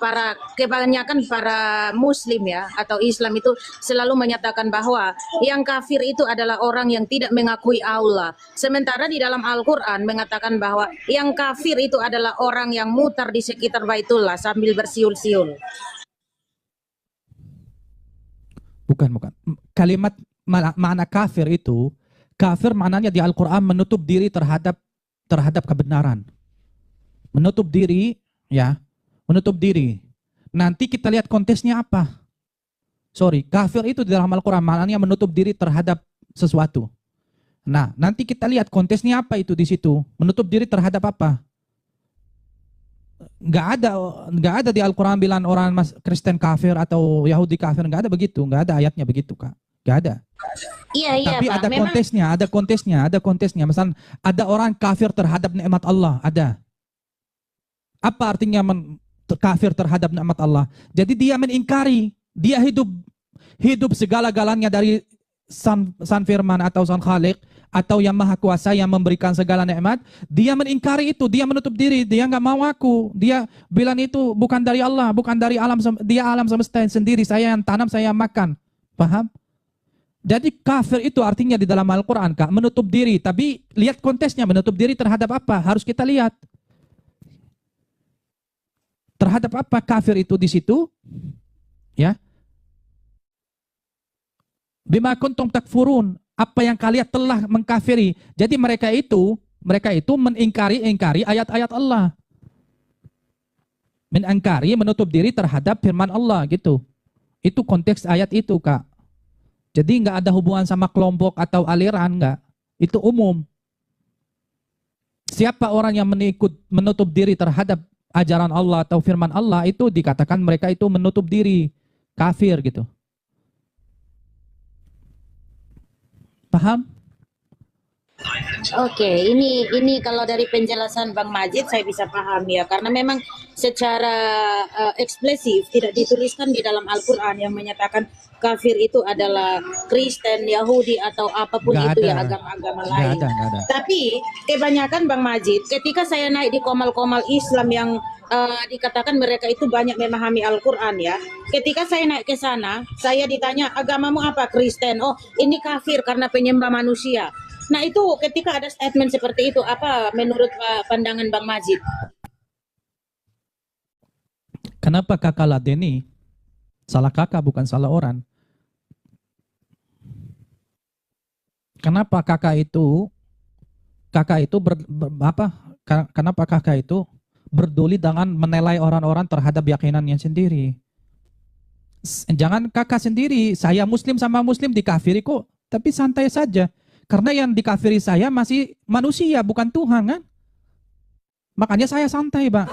kebanyakan para Muslim ya atau Islam itu selalu menyatakan bahwa yang kafir itu adalah orang yang tidak mengakui Allah. Sementara di dalam Al-Quran mengatakan bahwa yang kafir itu adalah orang yang mutar di sekitar Baitullah sambil bersiul-siul. Bukan. Kalimat makna kafir itu, kafir maknanya di Al-Quran menutup diri terhadap kebenaran. Menutup diri, ya, menutup diri. Nanti kita lihat konteksnya apa. Kafir itu di dalam Al-Quran maknanya menutup diri terhadap sesuatu. Nah, nanti kita lihat konteksnya apa itu di situ. Menutup diri terhadap apa? Nggak ada di Al-Quran bilang orang Kristen kafir atau Yahudi kafir, nggak ada begitu, nggak ada ayatnya begitu Kak, nggak ada. Iya Tapi Pak, ada kontesnya. Misal ada orang kafir terhadap nikmat Allah, ada. Apa artinya kafir terhadap nikmat Allah? Jadi dia mengingkari, dia hidup segala-galanya dari Sang Firman atau Sang Khalik atau yang Maha Kuasa yang memberikan segala nikmat, dia mengingkari itu, dia menutup diri, dia nggak mau aku, dia bilang itu bukan dari Allah, bukan dari alam semesta sendiri, saya yang tanam, saya yang makan, paham? Jadi kafir itu artinya di dalam Al-Quran Kak, menutup diri, tapi lihat konteksnya, menutup diri terhadap apa, harus kita lihat. Terhadap apa kafir itu di situ? Ya. Bima kuntum takfurun, apa yang kalian telah mengkafiri. Jadi mereka itu mengingkari ayat-ayat Allah. Mengingkari, menutup diri terhadap firman Allah gitu. Itu konteks ayat itu Kak. Jadi nggak ada hubungan sama kelompok atau aliran, nggak. Itu umum. Siapa orang yang menutup diri terhadap ajaran Allah atau firman Allah itu dikatakan mereka itu menutup diri, kafir gitu. Paham? Oke, ini kalau dari penjelasan Bang Majid saya bisa paham ya, karena memang secara eksplisit tidak dituliskan di dalam Al-Quran yang menyatakan kafir itu adalah Kristen, Yahudi atau apapun Nggak itu ada. ya agama-agama lain. Nggak ada. Tapi kebanyakan Bang Majid, ketika saya naik di komal-komal Islam yang dikatakan mereka itu banyak memahami Al-Quran ya. Ketika saya naik ke sana, saya ditanya agamamu apa? Kristen. Oh, ini kafir karena penyembah manusia. Nah itu ketika ada statement seperti itu, apa menurut pandangan Bang Majid? Kenapa kakak ladeni? Salah kakak bukan salah orang. Kenapa kakak itu kenapa kakak itu berduli dengan menilai orang-orang terhadap keyakinannya sendiri? Jangan kakak sendiri, saya muslim sama muslim dikafiri kok, tapi santai saja. Karena yang dikafiri saya masih manusia, bukan Tuhan kan? Makanya saya santai, Pak.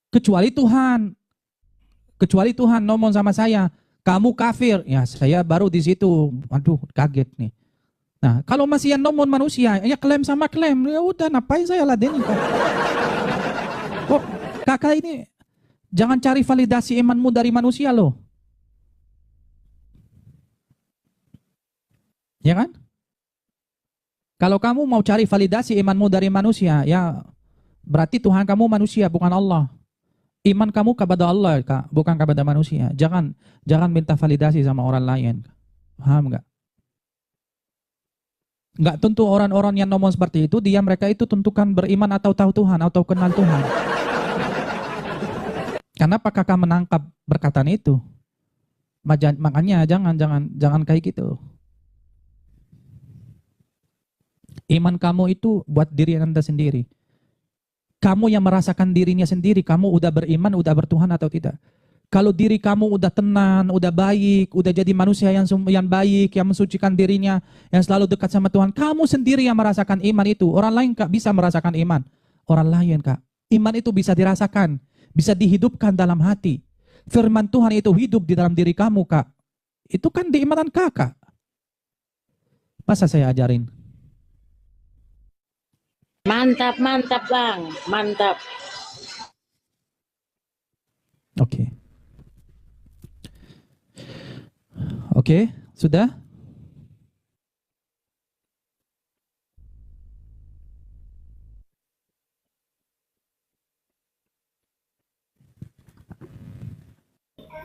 Kecuali Tuhan ngomong sama saya, kamu kafir. Ya saya baru di situ, aduh kaget nih. Nah kalau masih yang nomor manusia, ya klaim sama klaim, ya udah ngapain saya ladenin kak. Kok kakak ini jangan cari validasi imanmu dari manusia loh. Ya kan? Kalau kamu mau cari validasi imanmu dari manusia, ya berarti Tuhan kamu manusia, bukan Allah. Iman kamu kepada Allah, Kak, bukan kepada manusia. Jangan minta validasi sama orang lain. Paham nggak? Nggak tentu orang-orang yang ngomong seperti itu, mereka itu tentukan beriman atau tahu Tuhan, atau kenal Tuhan. Kenapa kakak menangkap perkataan itu? Makanya jangan kayak gitu. Iman kamu itu buat diri Anda sendiri. Kamu yang merasakan dirinya sendiri, kamu udah beriman, udah bertuhan atau tidak. Kalau diri kamu udah tenang, udah baik, udah jadi manusia yang baik, yang mensucikan dirinya, yang selalu dekat sama Tuhan, kamu sendiri yang merasakan iman itu. Orang lain Kak bisa merasakan iman. Orang lain Kak. Iman itu bisa dirasakan, bisa dihidupkan dalam hati. Firman Tuhan itu hidup di dalam diri kamu Kak. Itu kan diimanan kakak. Masa saya ajarin? Mantap, mantap Bang, mantap. Oke. Oke, sudah?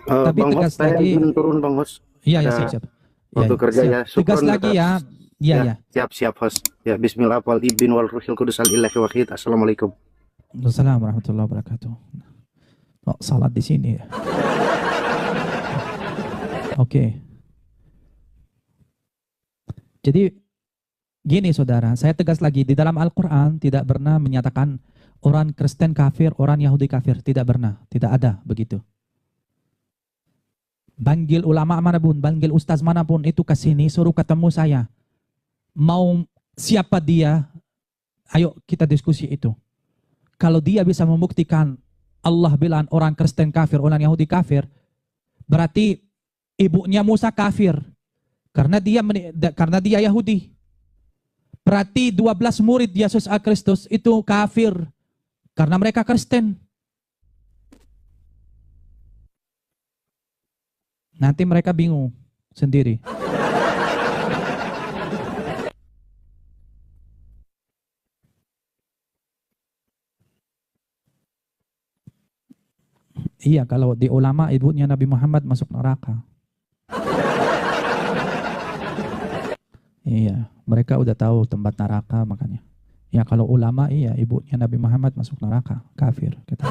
Tapi Bang tegas Hos, saya lagi. izin turun Bang Hos. Iya, ya, Ada siap. waktu kerja ya. Tegas Syukron lagi atas- ya. Iya, ya. Siap Hos. Ya, bismillah wal ibn wal ruhil kudus al ilahi wahid. Assalamualaikum. Wassalamualaikum warahmatullahi wabarakatuh. Oh, salat di sini ya. Oke. Jadi gini saudara, saya tegas lagi, di dalam Al-Quran tidak pernah menyatakan orang Kristen kafir, orang Yahudi kafir. Tidak pernah, tidak ada begitu. Panggil ulama manapun, panggil ustaz manapun itu ke sini, suruh ketemu saya. Mau siapa dia, ayo kita diskusi itu. Kalau dia bisa membuktikan Allah bilang orang Kristen kafir, orang Yahudi kafir, berarti ibunya Musa kafir. Karena dia Yahudi. Berarti 12 murid Yesus Kristus itu kafir. Karena mereka Kristen. Nanti mereka bingung sendiri. Iya, kalau di ulama ibunya Nabi Muhammad masuk neraka. Iya, mereka udah tahu tempat neraka makanya. Ya kalau ulama iya, ibunya Nabi Muhammad masuk neraka, kafir. Kata.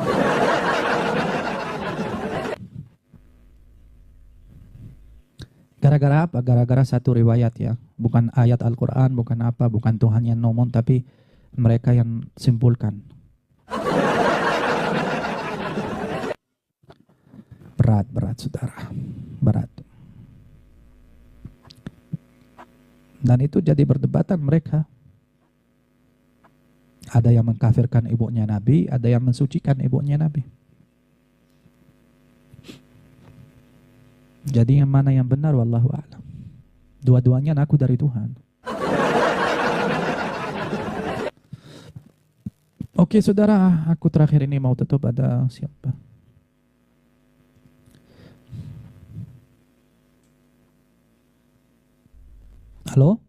Gara-gara apa? Gara-gara satu riwayat ya. Bukan ayat Al-Quran, bukan apa, bukan Tuhan yang ngomong, tapi mereka yang simpulkan. Berat saudara, berat. Dan itu jadi perdebatan mereka. Ada yang mengkafirkan ibunya Nabi, ada yang mensucikan ibunya Nabi. Jadi yang mana yang benar, wallahu a'lam. Dua-duanya ngaku dari Tuhan. Oke saudara, aku terakhir ini mau tutup, ada siapa? Halo?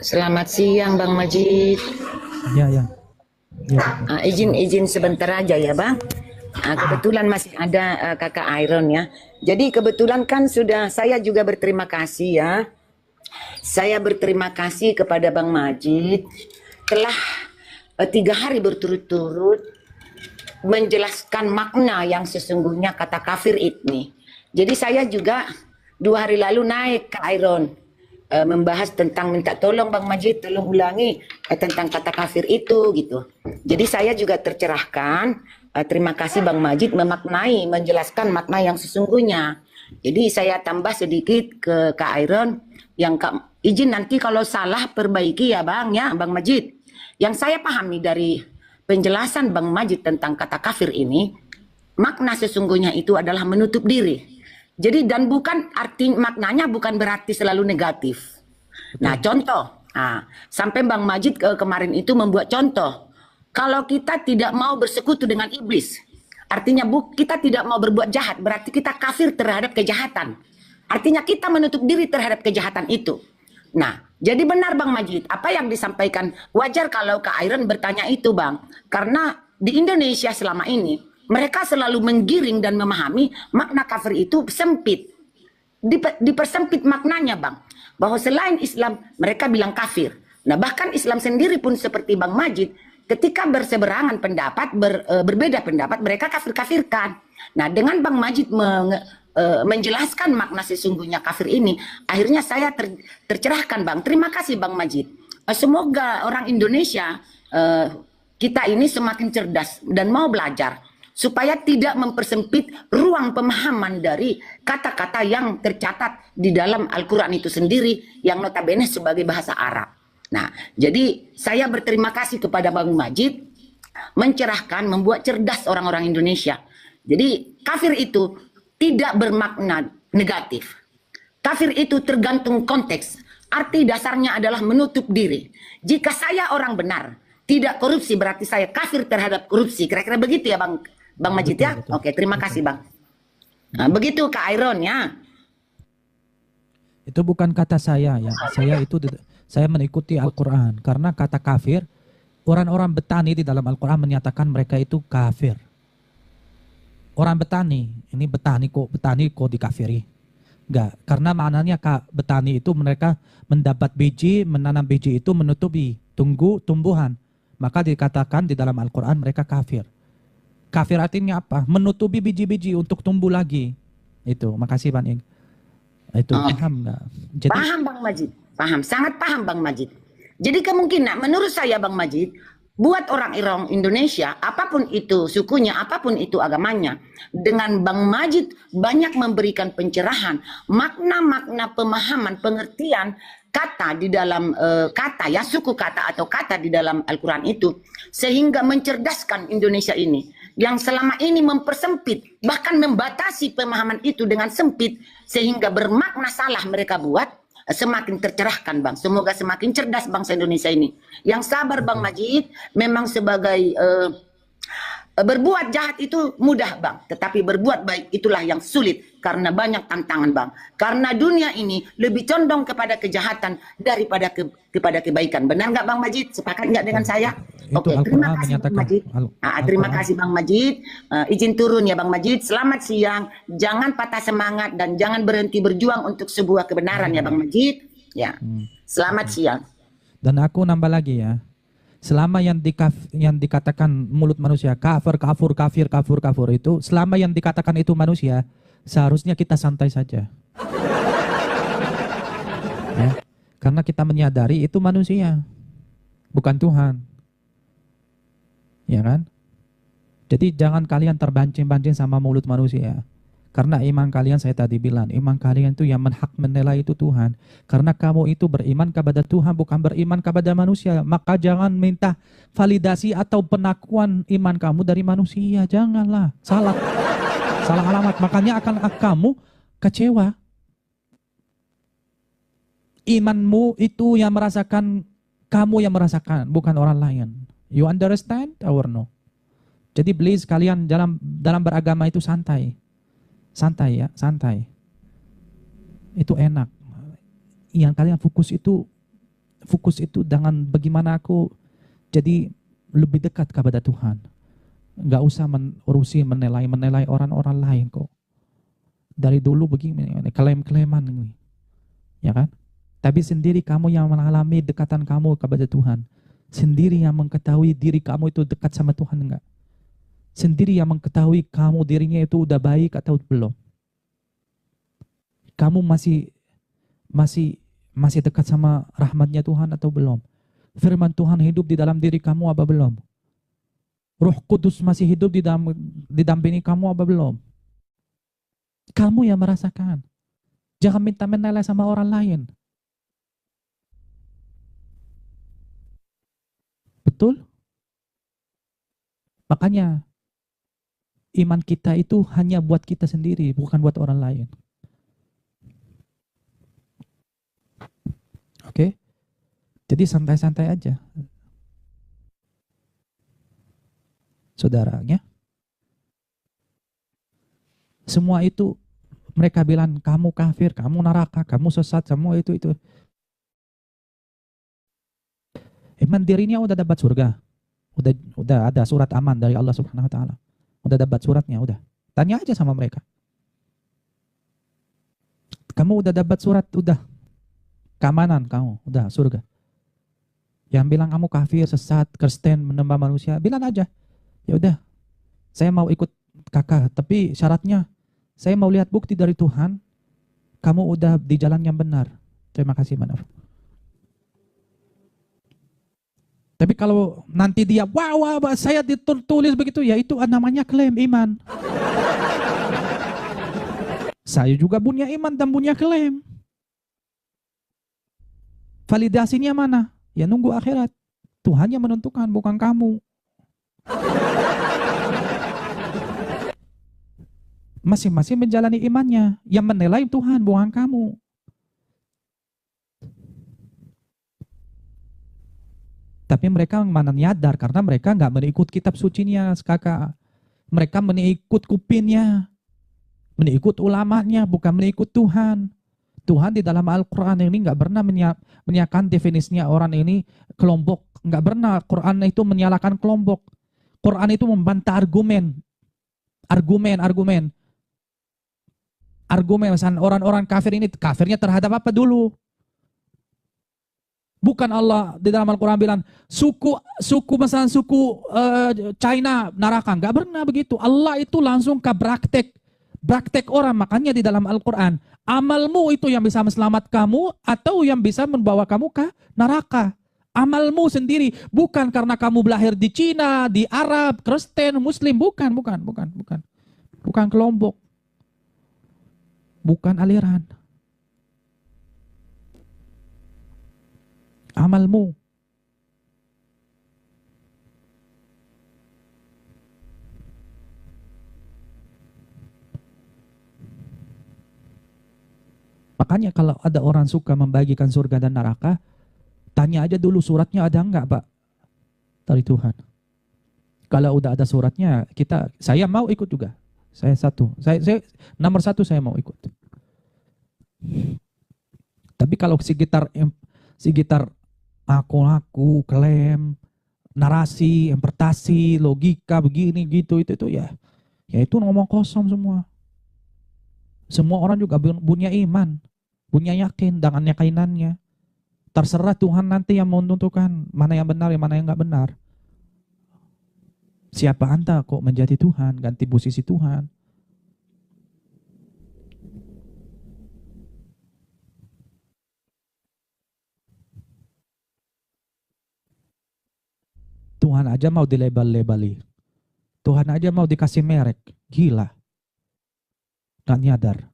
Selamat siang Bang Majid. Ya. Izin sebentar aja ya Bang. Kebetulan masih ada kakak Iron ya. Jadi kebetulan kan sudah, saya juga berterima kasih ya. Saya berterima kasih kepada Bang Majid telah 3 hari berturut-turut menjelaskan makna yang sesungguhnya kata kafir ini. Jadi saya juga 2 hari lalu naik ke Iron membahas tentang minta tolong Bang Majid, tolong ulangi tentang kata kafir itu gitu. Jadi saya juga tercerahkan. Terima kasih Bang Majid memaknai, menjelaskan makna yang sesungguhnya. Jadi saya tambah sedikit ke Kak Iron yang izin nanti kalau salah perbaiki ya Bang ya, Bang Majid. Yang saya pahami dari penjelasan Bang Majid tentang kata kafir ini, makna sesungguhnya itu adalah menutup diri. Jadi dan bukan arti maknanya bukan berarti selalu negatif. Nah contoh, sampai Bang Majid kemarin itu membuat contoh. Kalau kita tidak mau bersekutu dengan iblis, artinya kita tidak mau berbuat jahat, berarti kita kafir terhadap kejahatan. Artinya kita menutup diri terhadap kejahatan itu. Nah, jadi benar Bang Majid, apa yang disampaikan wajar kalau Kak Iron bertanya itu Bang. Karena di Indonesia selama ini, mereka selalu menggiring dan memahami makna kafir itu sempit. Dipersempit maknanya Bang. Bahwa selain Islam, mereka bilang kafir. Nah, bahkan Islam sendiri pun seperti Bang Majid, ketika berseberangan pendapat, berbeda pendapat, mereka kafir-kafirkan. Nah, dengan Bang Majid menjelaskan makna sesungguhnya kafir ini, akhirnya saya tercerahkan Bang. Terima kasih Bang Majid. Semoga orang Indonesia kita ini semakin cerdas dan mau belajar supaya tidak mempersempit ruang pemahaman dari kata-kata yang tercatat di dalam Al-Quran itu sendiri yang notabene sebagai bahasa Arab. Nah, jadi saya berterima kasih kepada Bang Majid mencerahkan, membuat cerdas orang-orang Indonesia. Jadi kafir itu tidak bermakna negatif. Kafir itu tergantung konteks. Arti dasarnya adalah menutup diri. Jika saya orang benar, tidak korupsi, berarti saya kafir terhadap korupsi. Kira-kira begitu ya Bang Majid ya? Betul. Oke, terima kasih Bang. Nah, begitu Kak Iron ya. Itu bukan kata saya ya. Saya mengikuti Al-Quran. Karena kata kafir, orang-orang Betani di dalam Al-Quran menyatakan mereka itu kafir. Orang Betani, ini Betani kok dikafiri. Enggak, karena maknanya Betani itu mereka mendapat biji, menanam biji itu menutupi tumbuhan. Maka dikatakan di dalam Al-Quran mereka kafir. Kafir artinya apa? Menutupi biji-biji untuk tumbuh lagi. Itu, makasih Bang Ing. Itu paham enggak? Jadi, paham Bang Majid, paham, sangat paham Bang Majid. Jadi kemungkinan menurut saya Bang Majid, buat orang Indonesia, apapun itu sukunya, apapun itu agamanya, dengan Bang Majid banyak memberikan pencerahan, makna-makna pemahaman, pengertian kata di dalam kata ya, suku kata atau kata di dalam Al-Quran itu, sehingga mencerdaskan Indonesia ini, yang selama ini mempersempit, bahkan membatasi pemahaman itu dengan sempit, sehingga bermakna salah mereka buat, semakin tercerahkan Bang. Semoga semakin cerdas bangsa Indonesia ini. Yang sabar Bang Majid, memang sebagai berbuat jahat itu mudah Bang, tetapi berbuat baik itulah yang sulit karena banyak tantangan Bang. Karena dunia ini lebih condong kepada kejahatan daripada kepada kebaikan. Benar nggak Bang Majid? Sepakat nggak dengan saya? Oke, terima kasih Bang Majid. Terima kasih Bang Majid. Izin turun ya Bang Majid. Selamat siang. Jangan patah semangat dan jangan berhenti berjuang untuk sebuah kebenaran ya Bang Majid. Ya. Selamat siang. Dan aku nambah lagi ya. Selama yang dikatakan mulut manusia kafir itu, selama yang dikatakan itu manusia, seharusnya kita santai saja. Ya, karena kita menyadari itu manusia, bukan Tuhan. Ya kan? Jadi jangan kalian terbancing-bancing sama mulut manusia. Karena iman kalian, saya tadi bilang, iman kalian itu yang hak menilai itu Tuhan. Karena kamu itu beriman kepada Tuhan, bukan beriman kepada manusia. Maka jangan minta validasi atau pengakuan iman kamu dari manusia. Janganlah, salah alamat. Makanya akan kamu kecewa. Imanmu itu yang merasakan, kamu yang merasakan, bukan orang lain. You understand or no? Jadi please kalian dalam beragama itu santai. Santai ya, santai. Itu enak. Yang kalian fokus itu dengan bagaimana aku jadi lebih dekat kepada Tuhan. Enggak usah menilai orang-orang lain kok. Dari dulu begini, klaim-klaiman ini. Ya kan? Tapi sendiri kamu yang mengalami dekatan kamu kepada Tuhan. Sendiri yang mengetahui diri kamu itu dekat sama Tuhan enggak? Sendiri yang mengetahui kamu dirinya itu udah baik atau belum. Kamu masih dekat sama rahmatnya Tuhan atau belum. Firman Tuhan hidup di dalam diri kamu apa belum. Roh Kudus masih hidup didampingi kamu apa belum. Kamu yang merasakan. Jangan minta menilai sama orang lain. Betul? Makanya iman kita itu hanya buat kita sendiri, bukan buat orang lain. Oke? Jadi santai-santai aja. Saudaranya. Semua itu mereka bilang kamu kafir, kamu neraka, kamu sesat, semua itu. Iman dirinya udah dapat surga. Udah ada surat aman dari Allah Subhanahu wa taala. Udah dapat suratnya, udah. Tanya aja sama mereka. Kamu udah dapat surat, udah. Keamanan kamu, udah surga. Yang bilang kamu kafir, sesat, Kristen, menyembah manusia, bilang aja. Ya udah. Saya mau ikut kakak, tapi syaratnya saya mau lihat bukti dari Tuhan. Kamu udah di jalan yang benar. Terima kasih, Manaf. Tapi kalau nanti dia, wah, saya ditulis begitu, ya itu namanya klaim iman. Saya juga punya iman dan punya klaim. Validasinya mana? Ya nunggu akhirat. Tuhan yang menentukan, bukan kamu. Masing-masing menjalani imannya. Yang menilai Tuhan, bukan kamu. Tapi mereka mana nyadar karena mereka nggak mengikut kitab sucinya, kakak. Mereka mengikut kupinnya, mengikut ulamanya, bukan mengikut Tuhan. Tuhan di dalam Al-Quran ini nggak pernah menyiapkan definisinya orang ini kelompok. Nggak pernah Quran itu menyalahkan kelompok. Quran itu membantah argumen. Misalnya orang-orang kafir ini, kafirnya terhadap apa dulu? Bukan Allah di dalam Al-Quran bilang, suku China neraka. Nggak pernah begitu. Allah itu langsung ke praktek orang. Makanya di dalam Al-Quran, amalmu itu yang bisa selamat kamu atau yang bisa membawa kamu ke neraka. Amalmu sendiri, bukan karena kamu lahir di Cina, di Arab, Kristen, Muslim, bukan kelompok, bukan aliran. Amalmu. Makanya kalau ada orang suka membagikan surga dan neraka, tanya aja dulu suratnya ada enggak, Pak? Dari Tuhan. Kalau udah ada suratnya, saya mau ikut juga. Saya nomor satu saya mau ikut. Tapi kalau sekitar aku klaim, narasi, interpretasi, logika begini gitu itu ya itu ngomong kosong semua. Semua orang juga punya iman, punya yakin dengan keyakinannya. Terserah Tuhan nanti yang menentukan mana yang benar, mana yang nggak benar. Siapa Anda kok menjadi Tuhan, ganti posisi Tuhan? Tuhan aja mau dilabel-labeli. Tuhan aja mau dikasih merek. Gila. Gak nyadar.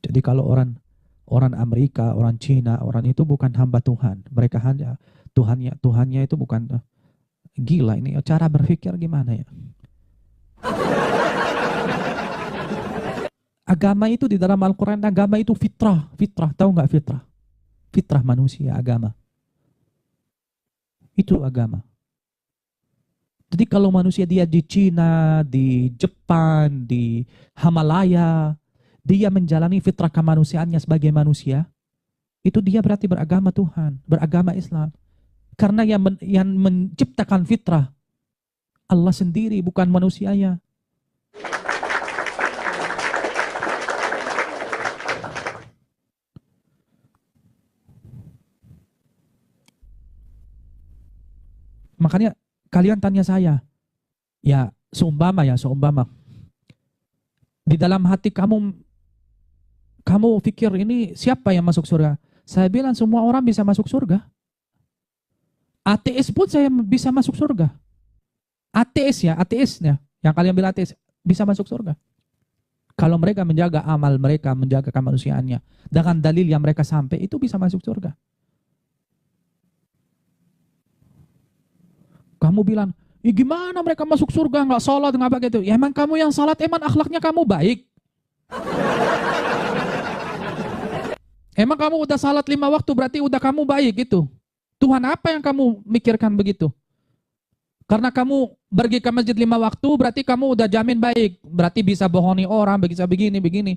Jadi kalau orang Amerika, orang Cina, orang itu bukan hamba Tuhan. Mereka hanya Tuhannya itu bukan. Gila, ini cara berpikir gimana ya? Agama itu di dalam Al-Quran, agama itu fitrah. Tahu nggak fitrah? Fitrah manusia, agama. Itu agama. Jadi kalau manusia dia di Cina, di Jepang, di Himalaya, dia menjalani fitrah kemanusiaannya sebagai manusia, itu dia berarti beragama Tuhan, beragama Islam. Karena yang menciptakan fitrah Allah sendiri, bukan manusianya. Makanya kalian tanya saya, ya seumpama di dalam hati kamu pikir ini siapa yang masuk surga? Saya bilang semua orang bisa masuk surga. Ateis pun saya bisa masuk surga. Ateisnya, yang kalian bilang ateis bisa masuk surga. Kalau mereka menjaga amal mereka, menjaga kemanusiaannya, dengan dalil yang mereka sampai, itu bisa masuk surga. Kamu bilang, gimana mereka masuk surga nggak sholat, nggak begitu? Ya emang kamu yang sholat, emang akhlaknya kamu baik. Emang kamu udah salat 5 waktu, berarti udah kamu baik gitu. Tuhan apa yang kamu mikirkan begitu? Karena kamu pergi ke masjid 5 waktu, berarti kamu udah jamin baik. Berarti bisa bohongi orang, bisa begini.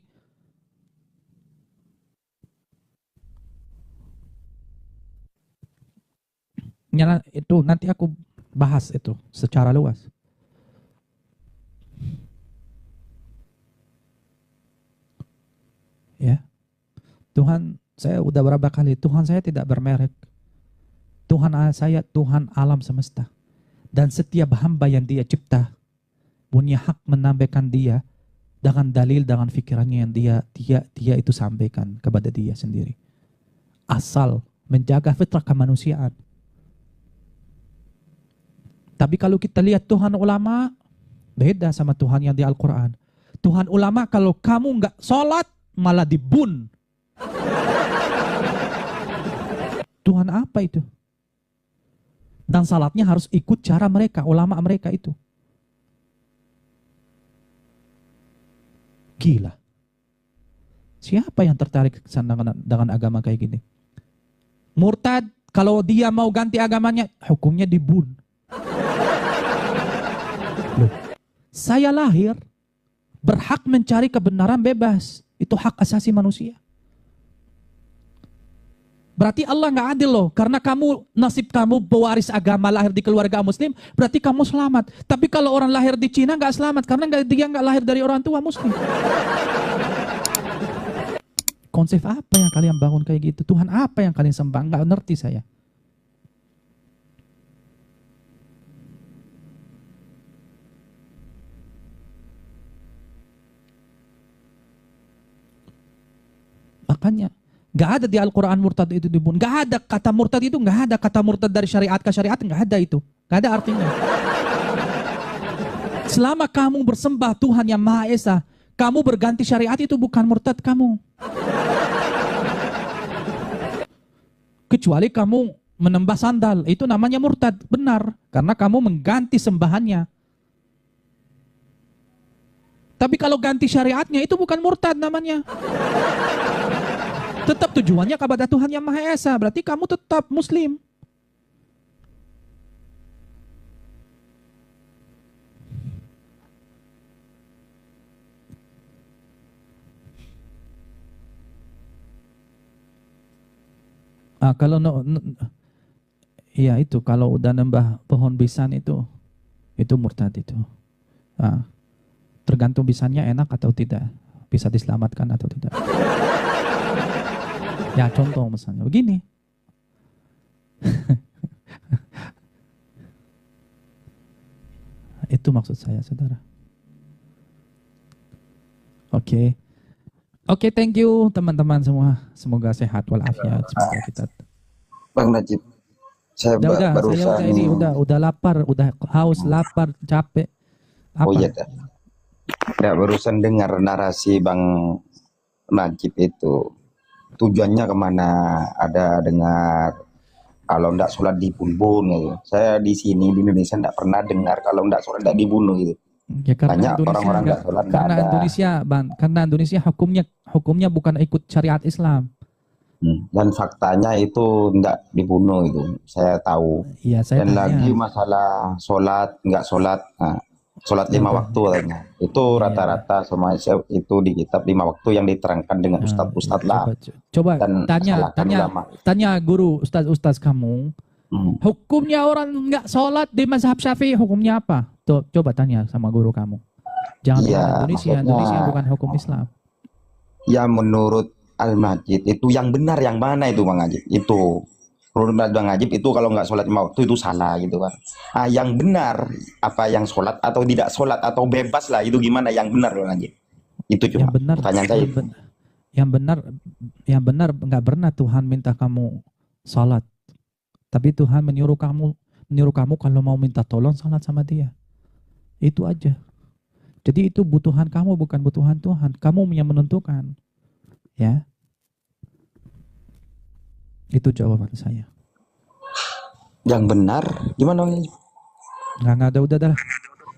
Nyala, itu nanti aku bahas itu secara luas. Ya. Tuhan, saya udah berapa kali, Tuhan saya tidak bermerek. Tuhan saya, Tuhan alam semesta. Dan setiap hamba yang dia cipta, punya hak menambahkan dia dengan dalil, dengan fikirannya yang dia itu sampaikan kepada dia sendiri. Asal menjaga fitrah kemanusiaan. Tapi kalau kita lihat Tuhan ulama, beda sama Tuhan yang di Al-Quran. Tuhan ulama kalau kamu nggak sholat, malah dibun. Tuhan apa itu? Dan salatnya harus ikut cara mereka, ulama mereka itu. Gila. Siapa yang tertarik dengan agama kayak gini? Murtad, kalau dia mau ganti agamanya, hukumnya dibun. Loh, saya lahir, berhak mencari kebenaran bebas. Itu hak asasi manusia. Berarti Allah nggak adil loh, karena kamu nasib kamu pewaris agama lahir di keluarga muslim, berarti kamu selamat. Tapi kalau orang lahir di Cina nggak selamat, karena dia nggak lahir dari orang tua muslim. Konsep apa yang kalian bangun kayak gitu? Tuhan apa yang kalian sembah? Nggak ngerti saya. Makanya gak ada di Al-Quran murtad itu dibunuh. Gak ada kata murtad itu, gak ada kata murtad dari syariat ke syariat, gak ada itu. Gak ada artinya. Selama kamu bersembah Tuhan yang Maha Esa, kamu berganti syariat itu bukan murtad kamu. Kecuali kamu menembah sandal, itu namanya murtad, benar. Karena kamu mengganti sembahannya. Tapi kalau ganti syariatnya itu bukan murtad namanya. Tetap tujuannya kepada Tuhan yang Maha Esa. Berarti kamu tetap muslim. Kalau iya itu kalau udah nambah pohon bisan itu murtad itu. Tergantung bisannya enak atau tidak, bisa diselamatkan atau tidak. Ya contoh misalnya begini. Itu maksud saya, saudara. Oke, thank you teman-teman semua. Semoga sehat walafiat. Semoga kita. Bang Najib, saya barusan. Saya udah lapar, udah haus, lapar, capek. Apa? Oh iya, barusan dengar narasi Bang Najib itu. Tujuannya kemana? Ada dengar kalau ndak sholat dibunuh gitu. Saya di sini di Indonesia ndak pernah dengar kalau ndak sholat ndak dibunuh gitu. Ya, karena banyak orang-orang nggak sholat. Karena Indonesia, Bang, karena Indonesia hukumnya bukan ikut syariat Islam. Dan faktanya itu ndak dibunuh itu. Saya tahu. Iya, saya Dan tanya. lagi masalah sholat nggak sholat. Nah, sholat 5 waktu katanya. Itu rata-rata semua itu di kitab 5 waktu yang diterangkan dengan ustadz-ustadz lah. Coba Dan tanya guru ustadz kamu. Hukumnya orang nggak sholat di mazhab Syafi'i hukumnya apa? Tuh, coba tanya sama guru kamu. Jangan Indonesia bukan hukum Islam. Ya menurut Al-Majid itu yang benar yang mana itu Bang Najib? Itu menurut Bang Najib itu kalau nggak sholat 5 waktu itu salah gitu kan. Yang benar apa yang sholat atau tidak sholat atau bebas lah itu gimana yang benar Bang Najib? Itu cuma pertanyaan saya. Yang benar nggak pernah Tuhan minta kamu sholat. Tapi Tuhan menyuruh kamu kalau mau minta tolong sholat sama Dia. Itu aja. Jadi itu butuhan kamu, bukan butuhan Tuhan. Kamu yang menentukan. Ya. Itu jawaban saya. Yang benar gimana? Nggak, udah dah.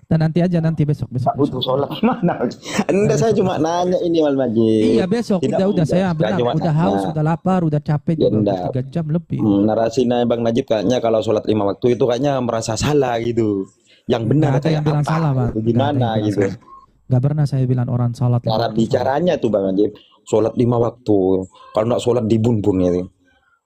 Dan nanti besok. Butuh sholat gimana? Enggak, saya cuma nanya ini Mal Majid. Iya besok, udah saya bilang, udah haus, udah lapar, udah capek Ya, juga, 3 jam lebih. Narasinya Bang Najib kayaknya kalau sholat 5 waktu itu kayaknya merasa salah gitu. Yang benar Nggak ada yang bilang salah, Bang. Gimana gitu? Gak pernah saya bilang orang sholat. Cara bicaranya tuh Bang Najib, sholat 5 waktu. Kalau nggak sholat dibun-bun gitu.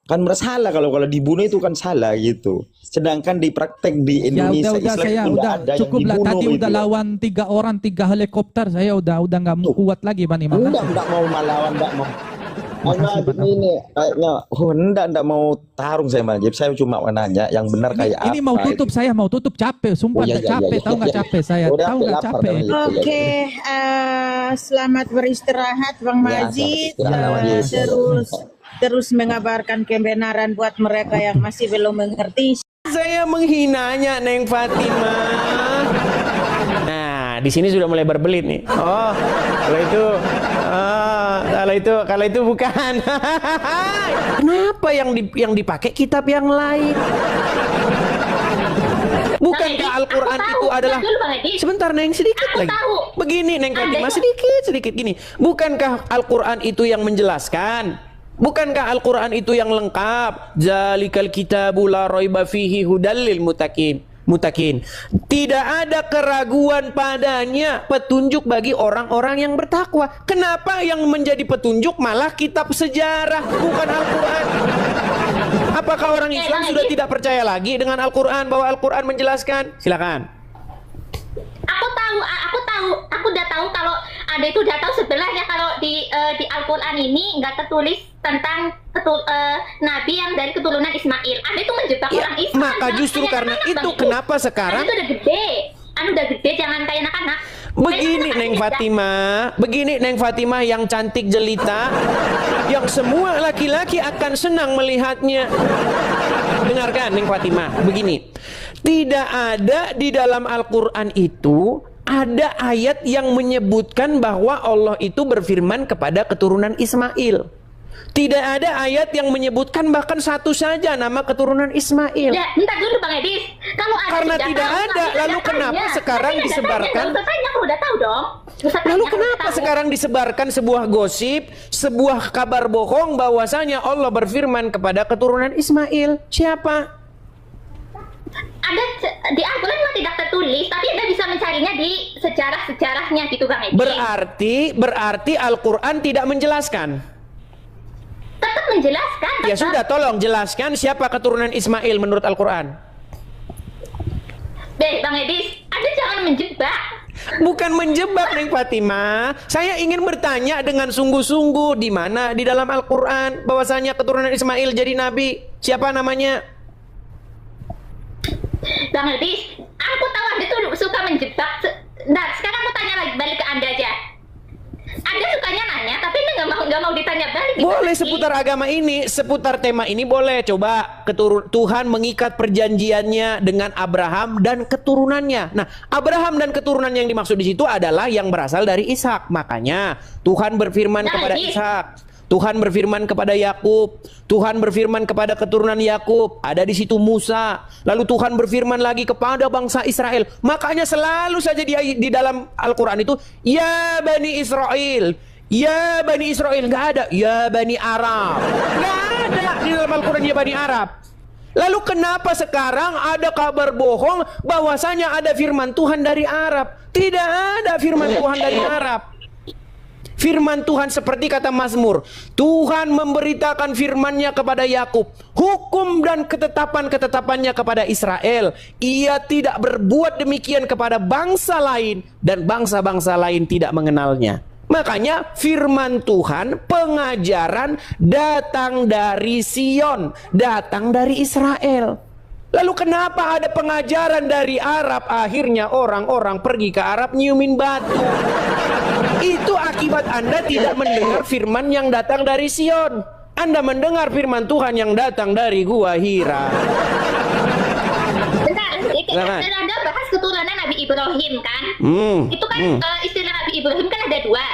Kan merasa salah kalau dibunuh itu kan salah gitu. Sedangkan di praktek di Indonesia udah saya udah cukup lah tadi gitu. Udah lawan 3 orang 3 helikopter, saya udah nggak kuat lagi Bang Iman. Enggak mau melawan, enggak mau. Ini kayaknya enggak mau tarung saya Majib. Saya cuma mau nanya yang benar kayak apa. Ini mau tutup itu. Saya mau tutup capek, sumpah capek, tahu nggak capek saya, tahu nggak capek. Oke, selamat beristirahat Bang Majid. Terus mengabarkan kebenaran buat mereka yang masih belum mengerti. Saya menghinanya Neng Fatimah. Nah, di sini sudah mulai berbelit nih. Oh, kalau itu bukan. Kenapa yang dipakai kitab yang lain? Bukankah Al-Quran itu adalah... Sebentar Neng, sedikit lagi. Begini Neng Fatimah, sedikit gini. Bukankah Al-Quran itu yang menjelaskan? Bukankah Al-Quran itu yang lengkap? Zalikal kitabu la raiba fihi hudal lil mutakin. Tidak ada keraguan padanya, petunjuk bagi orang-orang yang bertakwa. Kenapa yang menjadi petunjuk malah kitab sejarah, bukan Al-Quran? Apakah orang Islam sudah tidak percaya lagi dengan Al-Quran, bahwa Al-Quran menjelaskan? Silakan. Aku udah tahu kalau ada itu, udah tahu sebenarnya kalau di Al-Quran ini nggak tertulis tentang nabi yang dari keturunan Ismail. Anda itu menjebak orang Islam. Maka justru karena itu kenapa sekarang Anda udah gede, jangan kayak anak-anak. Begini Neng Fatimah yang cantik jelita, yang semua laki-laki akan senang melihatnya. Dengarkan Neng Fatimah, begini. Tidak ada di dalam Al-Quran itu ada ayat yang menyebutkan bahwa Allah itu berfirman kepada keturunan Ismail. Tidak ada ayat yang menyebutkan bahkan satu saja nama keturunan Ismail. Ya, bentar dulu Bang Edis. Kalau ada karena tidak ada, lalu kenapa sekarang disebarkan? Lalu kenapa sekarang disebarkan sebuah gosip, sebuah kabar bohong bahwasanya Allah berfirman kepada keturunan Ismail? Siapa? Ada di Al-Quran memang tidak tertulis, tapi Anda bisa mencarinya di sejarah-sejarahnya gitu Bang Edis. Berarti Al-Quran tidak menjelaskan. Tetap menjelaskan. Ya sudah, tolong jelaskan siapa keturunan Ismail menurut Al-Quran. Bang Edis, Anda jangan menjebak. Bukan menjebak Neng Fatimah. Saya ingin bertanya dengan sungguh-sungguh, di mana di dalam Al-Quran bahwasanya keturunan Ismail jadi nabi. Siapa namanya? Bang Edis, aku tahu Anda tuh suka menjebak. Nah, sekarang aku tanya lagi, balik ke Anda aja. Anda sukanya nanya, tapi Anda nggak mau ditanya balik. Boleh seputar agama ini, seputar tema ini boleh. Coba Tuhan mengikat perjanjiannya dengan Abraham dan keturunannya. Nah, Abraham dan keturunan yang dimaksud di situ adalah yang berasal dari Ishak. Makanya Tuhan berfirman kepada Ishak. Tuhan berfirman kepada Yakub, Tuhan berfirman kepada keturunan Yakub, ada di situ Musa. Lalu Tuhan berfirman lagi kepada bangsa Israel. Makanya selalu saja di dalam Al-Quran itu, ya Bani Israel, ya Bani Israel, nggak ada, ya Bani Arab, nggak ada di dalam Al-Quran ya Bani Arab. Lalu kenapa sekarang ada kabar bohong bahwasanya ada firman Tuhan dari Arab? Tidak ada firman Tuhan dari Arab. Firman Tuhan seperti kata Mazmur, Tuhan memberitakan firman-Nya kepada Yakub, hukum dan ketetapan-ketetapannya kepada Israel. Ia tidak berbuat demikian kepada bangsa lain, dan bangsa-bangsa lain tidak mengenalnya. Makanya firman Tuhan, pengajaran datang dari Sion, datang dari Israel. Lalu kenapa ada pengajaran dari Arab, akhirnya orang-orang pergi ke Arab nyiumin batu? Itu akibat Anda tidak mendengar firman yang datang dari Sion. Anda mendengar firman Tuhan yang datang dari Gua Hira. Bentar, Anda bahas keturunan Nabi Ibrahim kan. Itu kan istilah Nabi Ibrahim kan ada dua.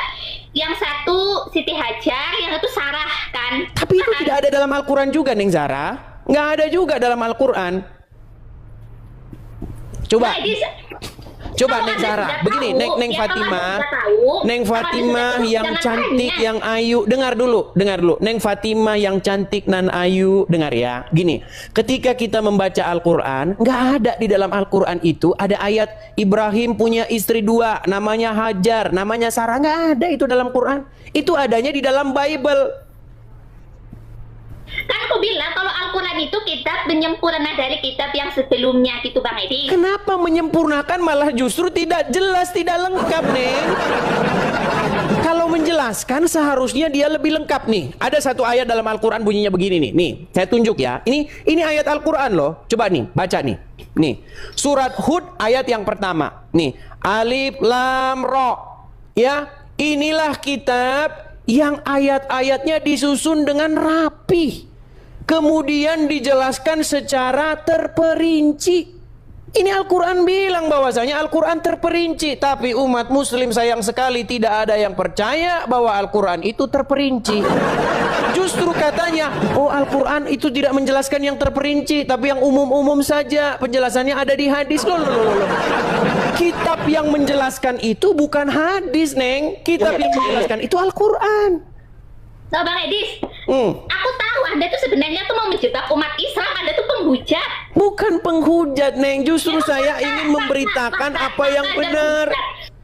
Yang satu Siti Hajar, yang satu Sarah kan. Tapi itu tidak ada dalam Al-Quran juga, Neng Zara. Nggak ada juga dalam Al-Quran. Coba. Coba Neng Zara, begini, Neng Fatimah, Neng Fatimah yang cantik, yang ayu, dengar dulu, Neng Fatimah yang cantik nan ayu, dengar ya. Gini, ketika kita membaca Al-Quran, nggak ada di dalam Al-Quran itu ada ayat Ibrahim punya istri dua, namanya Hajar, namanya Sarah, nggak ada itu dalam Quran. Itu adanya di dalam Bible. Kan aku bilang kalau Al-Quran itu kitab penyempurna dari kitab yang sebelumnya gitu Bang Edi. Kenapa menyempurnakan malah justru tidak jelas, tidak lengkap nih? Kalau menjelaskan seharusnya dia lebih lengkap nih. Ada satu ayat dalam Al-Quran bunyinya begini nih. Nih, saya tunjuk ya. Ini ayat Al-Quran loh. Coba nih, baca nih. Nih, surat Hud ayat yang pertama. Nih, Alif Lam Ra. Ya, inilah kitab yang ayat-ayatnya disusun dengan rapi, kemudian dijelaskan secara terperinci. Ini Al-Quran bilang bahwasanya Al-Quran terperinci, tapi umat muslim sayang sekali tidak ada yang percaya bahwa Al-Quran itu terperinci. Justru katanya, oh Al-Quran itu tidak menjelaskan yang terperinci, tapi yang umum-umum saja, penjelasannya ada di hadis. Loh. Kitab yang menjelaskan itu bukan hadis, Neng. Kitab yang menjelaskan itu Al-Quran. So Bang Edis, aku tahu Anda tuh sebenarnya tuh mau menjebak umat Islam, Anda tuh penghujat. Bukan penghujat, Neng. Justru saya ingin memberitakan apa yang benar.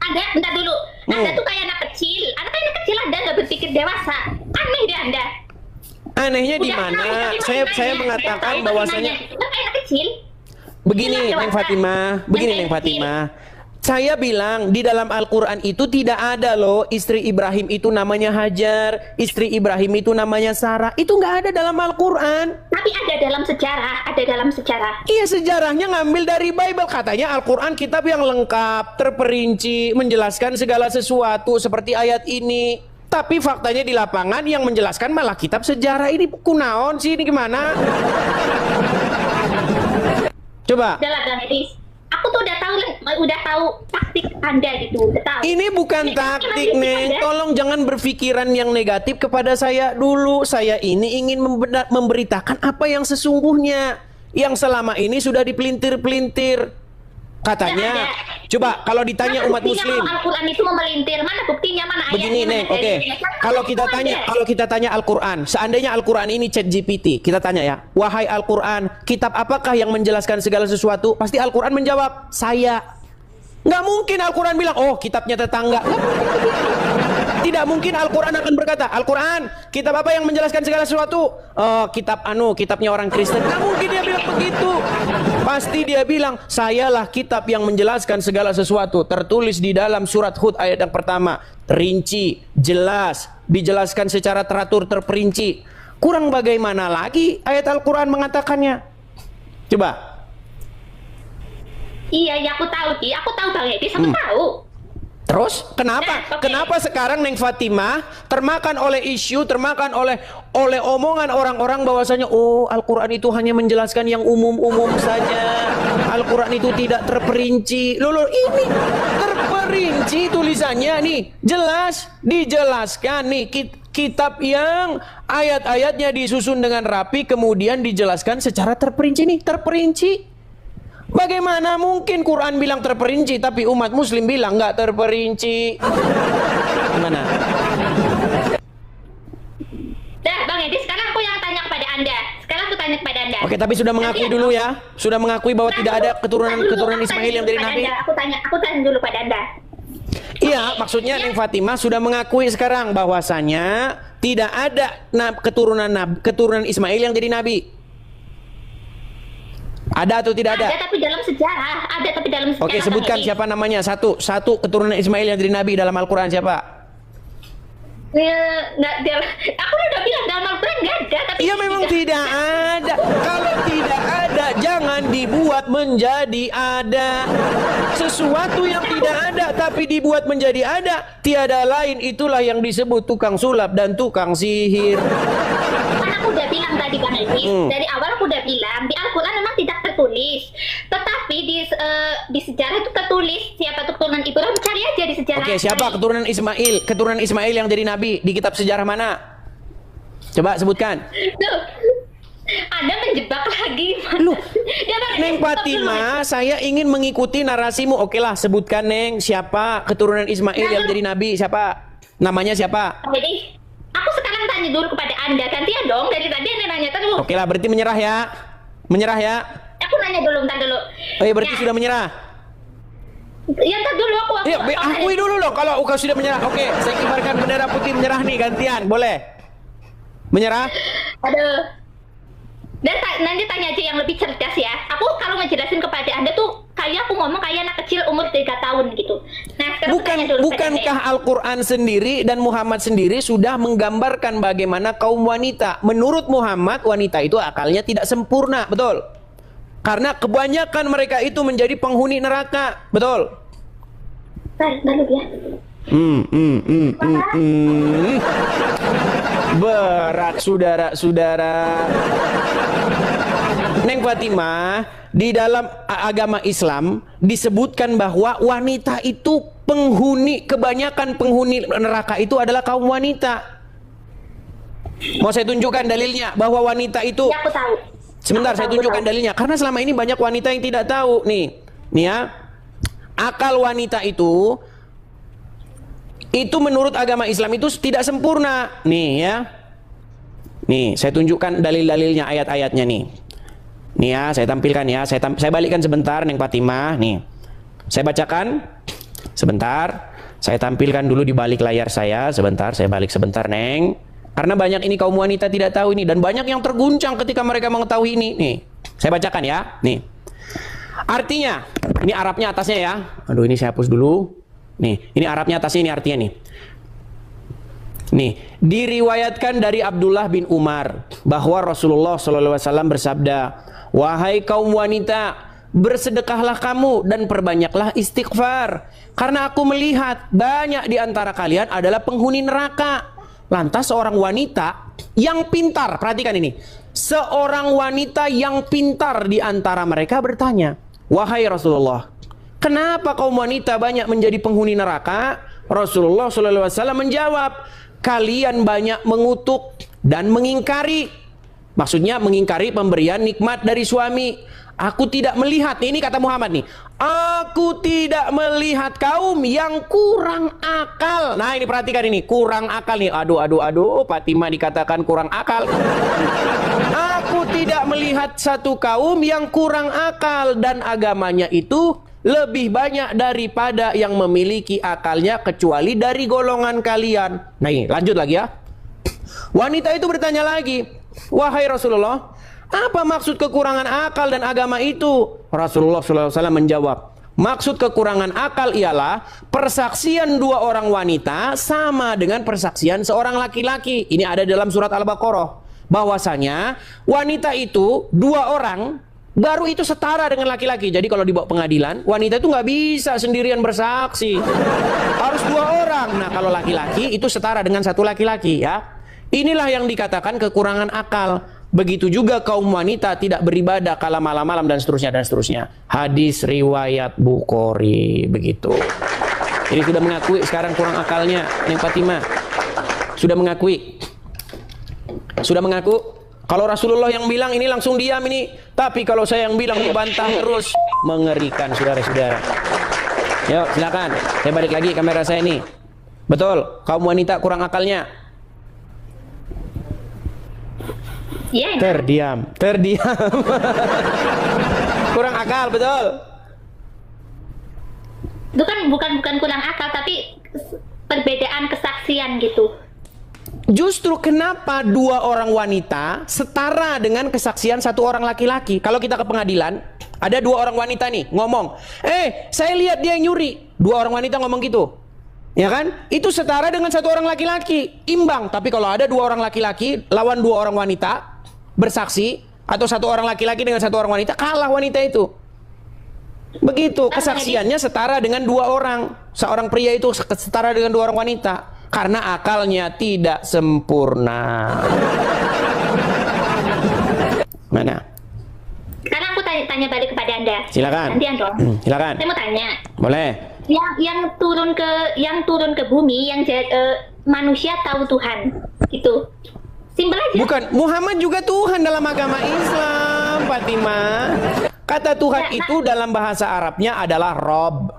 Anda, bentar dulu. Anda tuh kayak anak kecil. Anak kecil Anda nggak berpikir dewasa. Aneh deh Anda. Anehnya di mana? Saya mengatakan bahwasanya anak kecil. Begini, Neng Fatimah. Saya bilang di dalam Al-Quran itu tidak ada loh istri Ibrahim itu namanya Hajar, istri Ibrahim itu namanya Sarah. Itu nggak ada dalam Al-Quran. Tapi ada dalam sejarah, Iya, sejarahnya ngambil dari Bible. Katanya Al-Quran kitab yang lengkap, terperinci, menjelaskan segala sesuatu seperti ayat ini. Tapi faktanya di lapangan yang menjelaskan malah kitab sejarah. Ini kunaon sih, ini gimana? Coba. Aku tuh udah tahu taktik Anda gitu, udah tahu. Ini bukan taktik, Neng. Tolong jangan berpikiran yang negatif kepada saya dulu. Saya ini ingin memberitakan apa yang sesungguhnya, yang selama ini sudah dipelintir-pelintir. Katanya, coba kalau ditanya umat muslim, Al-Quran itu memelintir, mana buktinya, mana ayatnya? Begini, Neng, oke. Kalau kita tanya Al-Quran, seandainya Al-Quran ini ChatGPT, kita tanya ya, wahai Al-Quran, kitab apakah yang menjelaskan segala sesuatu? Pasti Al-Quran menjawab, saya. Nggak mungkin Al-Quran bilang, oh kitabnya tetangga. Tidak mungkin Al-Quran akan berkata, Al-Quran, kitab apa yang menjelaskan segala sesuatu? Kitabnya orang Kristen. Nggak mungkin dia bilang begitu. Pasti dia bilang, sayalah kitab yang menjelaskan segala sesuatu. Tertulis di dalam surat Hud ayat yang pertama. Rinci, jelas, dijelaskan secara teratur, terperinci. Kurang bagaimana lagi ayat Al-Quran mengatakannya? Coba. Iya, ya aku tahu Bang Edis, aku tahu. Terus kenapa sekarang Neng Fatimah termakan oleh isu, termakan oleh omongan orang-orang bahwasanya oh Al-Quran itu hanya menjelaskan yang umum-umum saja, Al-Quran itu tidak terperinci. Loh, ini terperinci tulisannya nih, jelas dijelaskan nih, kitab yang ayat-ayatnya disusun dengan rapi kemudian dijelaskan secara terperinci nih, terperinci. Bagaimana mungkin Quran bilang terperinci tapi umat muslim bilang nggak terperinci? Gimana? Dah Bang Edi, sekarang aku yang tanya kepada Anda. Oke, tapi sudah mengakui dulu ya. Sudah mengakui bahwa tidak ada keturunan Ismail yang dari Nabi. Aku tanya dulu pada Anda. Iya, maksudnya Neng Fatimah sudah mengakui sekarang bahwasanya tidak ada keturunan Ismail yang jadi Nabi. Ada atau tidak ada? Ada tapi dalam sejarah. Oke, sebutkan siapa namanya. Satu keturunan Ismail yang jadi Nabi dalam Al-Quran siapa? Aku udah bilang dalam Al-Quran nggak ada. Tapi ya memang tidak ada. Kalau tidak ada, jangan dibuat menjadi ada. Sesuatu yang tidak ada tapi dibuat menjadi ada, tiada lain itulah yang disebut tukang sulap dan tukang sihir. Aku udah bilang tadi Bang Edi, dari awal aku udah bilang di Al-Quran memang tidak tertulis, tetapi Tapi di sejarah itu tertulis siapa keturunan Ibrahim, cari aja di sejarah. Oke, siapa keturunan Ismail? Keturunan Ismail yang jadi nabi di kitab sejarah mana? Coba sebutkan. Tuh, Anda menjebak lagi. Loh, Neng Fatima, saya ingin mengikuti narasimu. Oke lah, sebutkan Neng, siapa keturunan Ismail yang jadi nabi? Siapa? Namanya siapa? Jadi, aku sekarang tanya dulu kepada Anda. Gantian dong, dari tadi Anda nanya terus. Oke lah, berarti menyerah ya. Menyerah ya. Aku nanya dulu, ntar dulu. Oh iya, berarti sudah menyerah. Ya, ntar dulu aku. Iya, akui dulu loh kalau kau sudah menyerah. Oke, saya kibarkan bendera putih menyerah nih, gantian. Boleh? Menyerah? Aduh. Dan nanti tanya aja yang lebih cerdas ya. Aku kalau ngejelasin kepada Anda tuh kayak aku ngomong kayak anak kecil umur 3 tahun gitu. Nah, sekarang tanya dulu. Bukankah Al-Quran sendiri dan Muhammad sendiri sudah menggambarkan bagaimana kaum wanita? Menurut Muhammad, wanita itu akalnya tidak sempurna, betul? Karena kebanyakan mereka itu menjadi penghuni neraka, betul? Lalu ya. Berat saudara-saudara. Neng Fatimah, di dalam agama Islam disebutkan bahwa wanita itu kebanyakan penghuni neraka itu adalah kaum wanita. Mau saya tunjukkan dalilnya bahwa wanita itu. Ya, aku tahu. Sebentar, saya tunjukkan dalilnya. Karena selama ini banyak wanita yang tidak tahu. Nih ya, akal wanita itu menurut agama Islam itu tidak sempurna. Nih ya, nih saya tunjukkan dalil-dalilnya, ayat-ayatnya nih. Nih ya, saya tampilkan ya. Saya balikkan sebentar, Neng Fatimah. Nih, saya bacakan sebentar. Saya tampilkan dulu di balik layar saya. Sebentar, saya balik sebentar, Neng. Karena banyak ini kaum wanita tidak tahu ini, dan banyak yang terguncang ketika mereka mengetahui ini. Nih, saya bacakan ya. Nih, artinya, ini Arabnya atasnya ya. Aduh, ini saya hapus dulu. Nih, ini Arabnya atasnya, ini artinya nih. Nih, diriwayatkan dari Abdullah bin Umar bahwa Rasulullah SAW bersabda, "Wahai kaum wanita, bersedekahlah kamu dan perbanyaklah istighfar, karena aku melihat banyak di antara kalian adalah penghuni neraka." Lantas seorang wanita yang pintar, perhatikan ini, seorang wanita yang pintar di antara mereka bertanya, "Wahai Rasulullah, kenapa kaum wanita banyak menjadi penghuni neraka?" Rasulullah SAW menjawab, "Kalian banyak mengutuk dan mengingkari." Maksudnya mengingkari pemberian nikmat dari suami. "Aku tidak melihat," ini kata Muhammad nih, "aku tidak melihat kaum yang kurang akal." Nah, ini perhatikan ini, kurang akal nih. Aduh, Fatimah dikatakan kurang akal. "Aku tidak melihat satu kaum yang kurang akal dan agamanya itu lebih banyak daripada yang memiliki akalnya kecuali dari golongan kalian." Nah, ini lanjut lagi ya. Wanita itu bertanya lagi, "Wahai Rasulullah, apa maksud kekurangan akal dan agama itu?" Rasulullah SAW menjawab, "Maksud kekurangan akal ialah persaksian 2 orang wanita sama dengan persaksian seorang laki-laki." Ini ada dalam surat Al-Baqarah. Bahwasanya wanita itu 2 orang baru itu setara dengan laki-laki. Jadi kalau dibawa pengadilan, wanita itu nggak bisa sendirian bersaksi, harus 2 orang. Nah, kalau laki-laki itu setara dengan 1 laki-laki ya. Inilah yang dikatakan kekurangan akal. Begitu juga kaum wanita tidak beribadah kala malam-malam dan seterusnya dan seterusnya. Hadis riwayat Bukhari, begitu. Ini sudah mengakui sekarang kurang akalnya Neng Fatimah. Sudah mengakui. Sudah mengaku. Kalau Rasulullah yang bilang ini langsung diam ini. Tapi kalau saya yang bilang dibantah terus, mengerikan saudara-saudara. Yuk silakan. Saya balik lagi kamera saya ini. Betul, kaum wanita kurang akalnya. Iya. Terdiam. Kurang akal, betul. Itu kan bukan kurang akal, tapi perbedaan kesaksian gitu. Justru kenapa 2 orang wanita setara dengan kesaksian 1 orang laki-laki? Kalau kita ke pengadilan, ada 2 orang wanita nih ngomong, saya lihat dia yang nyuri. 2 orang wanita ngomong gitu, ya kan? Itu setara dengan 1 orang laki-laki, imbang. Tapi kalau ada 2 orang laki-laki lawan 2 orang wanita bersaksi, atau 1 orang laki-laki dengan 1 orang wanita, kalah wanita itu. Begitu, kesaksiannya setara dengan 2 orang. Seorang pria itu setara dengan 2 orang wanita, karena akalnya tidak sempurna. Mana? Sekarang aku tanya balik kepada Anda. Silakan. Gantian dong. Silakan. Saya mau tanya. Boleh. Yang turun ke bumi, manusia tahu Tuhan, gitu. Simpel aja. Bukan, Muhammad juga Tuhan dalam agama Islam, Fatimah. Kata Tuhan itu dalam bahasa Arabnya adalah Rob.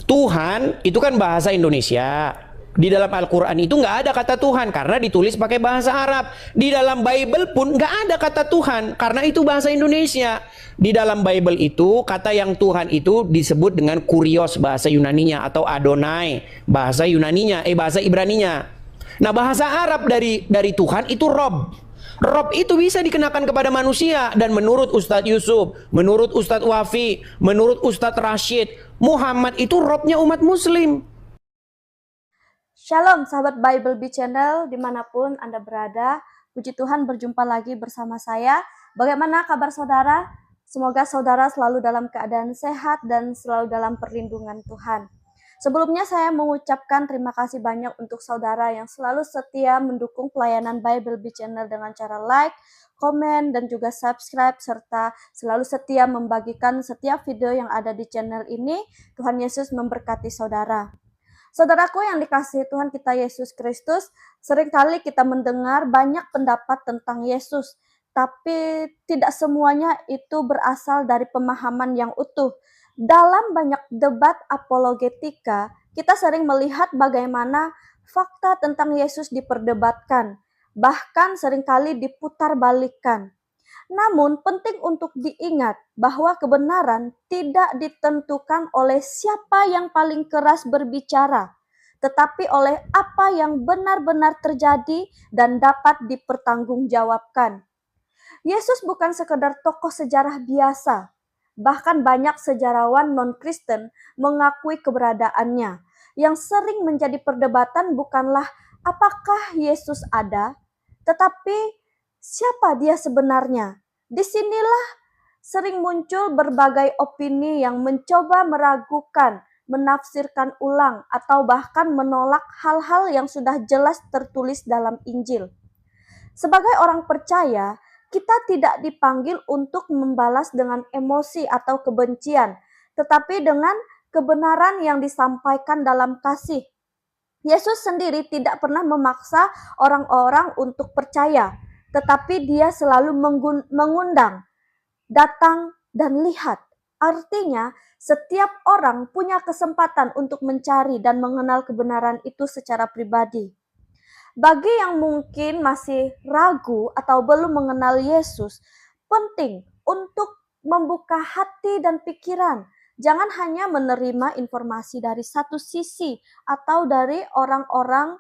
Tuhan itu kan bahasa Indonesia. Di dalam Al-Quran itu nggak ada kata Tuhan karena ditulis pakai bahasa Arab. Di dalam Bible pun nggak ada kata Tuhan karena itu bahasa Indonesia. Di dalam Bible itu kata yang Tuhan itu disebut dengan Kurios bahasa Yunaninya, atau Adonai bahasa Yunaninya, bahasa Ibraninya. Nah, bahasa Arab dari Tuhan itu Rob. Rob itu bisa dikenakan kepada manusia, dan menurut Ustadz Yusuf, menurut Ustadz Wafi, menurut Ustadz Rashid, Muhammad itu Robnya umat Muslim. Shalom sahabat Bible Bee Channel dimanapun Anda berada. Puji Tuhan berjumpa lagi bersama saya. Bagaimana kabar saudara? Semoga saudara selalu dalam keadaan sehat dan selalu dalam perlindungan Tuhan. Sebelumnya saya mengucapkan terima kasih banyak untuk saudara yang selalu setia mendukung pelayanan Bible Bee Channel dengan cara like, komen, dan juga subscribe, serta selalu setia membagikan setiap video yang ada di channel ini. Tuhan Yesus memberkati saudara. Saudaraku yang dikasihi Tuhan kita Yesus Kristus, seringkali kita mendengar banyak pendapat tentang Yesus, tapi tidak semuanya itu berasal dari pemahaman yang utuh. Dalam banyak debat apologetika, kita sering melihat bagaimana fakta tentang Yesus diperdebatkan, bahkan seringkali diputarbalikkan. Namun penting untuk diingat bahwa kebenaran tidak ditentukan oleh siapa yang paling keras berbicara, tetapi oleh apa yang benar-benar terjadi dan dapat dipertanggungjawabkan. Yesus bukan sekedar tokoh sejarah biasa, bahkan banyak sejarawan non-Kristen mengakui keberadaannya. Yang sering menjadi perdebatan bukanlah apakah Yesus ada, tetapi siapa dia sebenarnya. Disinilah sering muncul berbagai opini yang mencoba meragukan, menafsirkan ulang, atau bahkan menolak hal-hal yang sudah jelas tertulis dalam Injil. Sebagai orang percaya, kita tidak dipanggil untuk membalas dengan emosi atau kebencian, tetapi dengan kebenaran yang disampaikan dalam kasih. Yesus sendiri tidak pernah memaksa orang-orang untuk percaya, tetapi dia selalu mengundang, datang dan lihat. Artinya, setiap orang punya kesempatan untuk mencari dan mengenal kebenaran itu secara pribadi. Bagi yang mungkin masih ragu atau belum mengenal Yesus, penting untuk membuka hati dan pikiran. Jangan hanya menerima informasi dari satu sisi atau dari orang-orang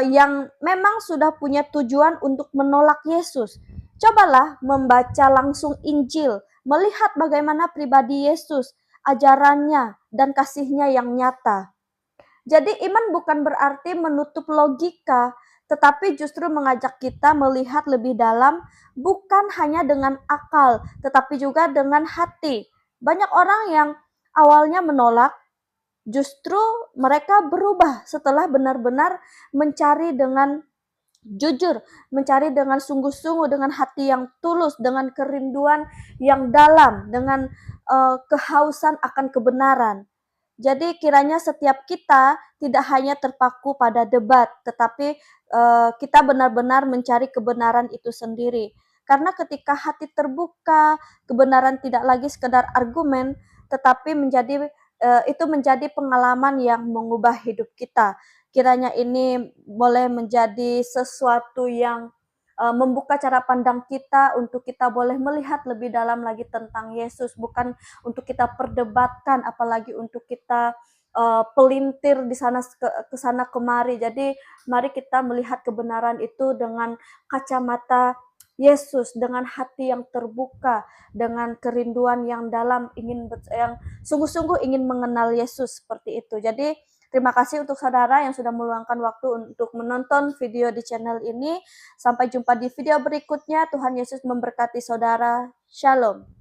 yang memang sudah punya tujuan untuk menolak Yesus. Cobalah membaca langsung Injil, melihat bagaimana pribadi Yesus, ajarannya, dan kasihnya yang nyata. Jadi iman bukan berarti menutup logika, tetapi justru mengajak kita melihat lebih dalam, bukan hanya dengan akal, tetapi juga dengan hati. Banyak orang yang awalnya menolak, justru mereka berubah setelah benar-benar mencari dengan jujur, mencari dengan sungguh-sungguh, dengan hati yang tulus, dengan kerinduan yang dalam, dengan kehausan akan kebenaran. Jadi kiranya setiap kita tidak hanya terpaku pada debat, tetapi kita benar-benar mencari kebenaran itu sendiri. Karena ketika hati terbuka, kebenaran tidak lagi sekedar argumen, tetapi itu menjadi pengalaman yang mengubah hidup kita. Kiranya ini boleh menjadi sesuatu yang membuka cara pandang kita untuk kita boleh melihat lebih dalam lagi tentang Yesus, bukan untuk kita perdebatkan, apalagi untuk kita pelintir di sana ke sana kemari. Jadi mari kita melihat kebenaran itu dengan kacamata Yesus, dengan hati yang terbuka, dengan kerinduan yang dalam, yang sungguh-sungguh ingin mengenal Yesus, seperti itu. Jadi terima kasih untuk saudara yang sudah meluangkan waktu untuk menonton video di channel ini. Sampai jumpa di video berikutnya. Tuhan Yesus memberkati saudara. Shalom.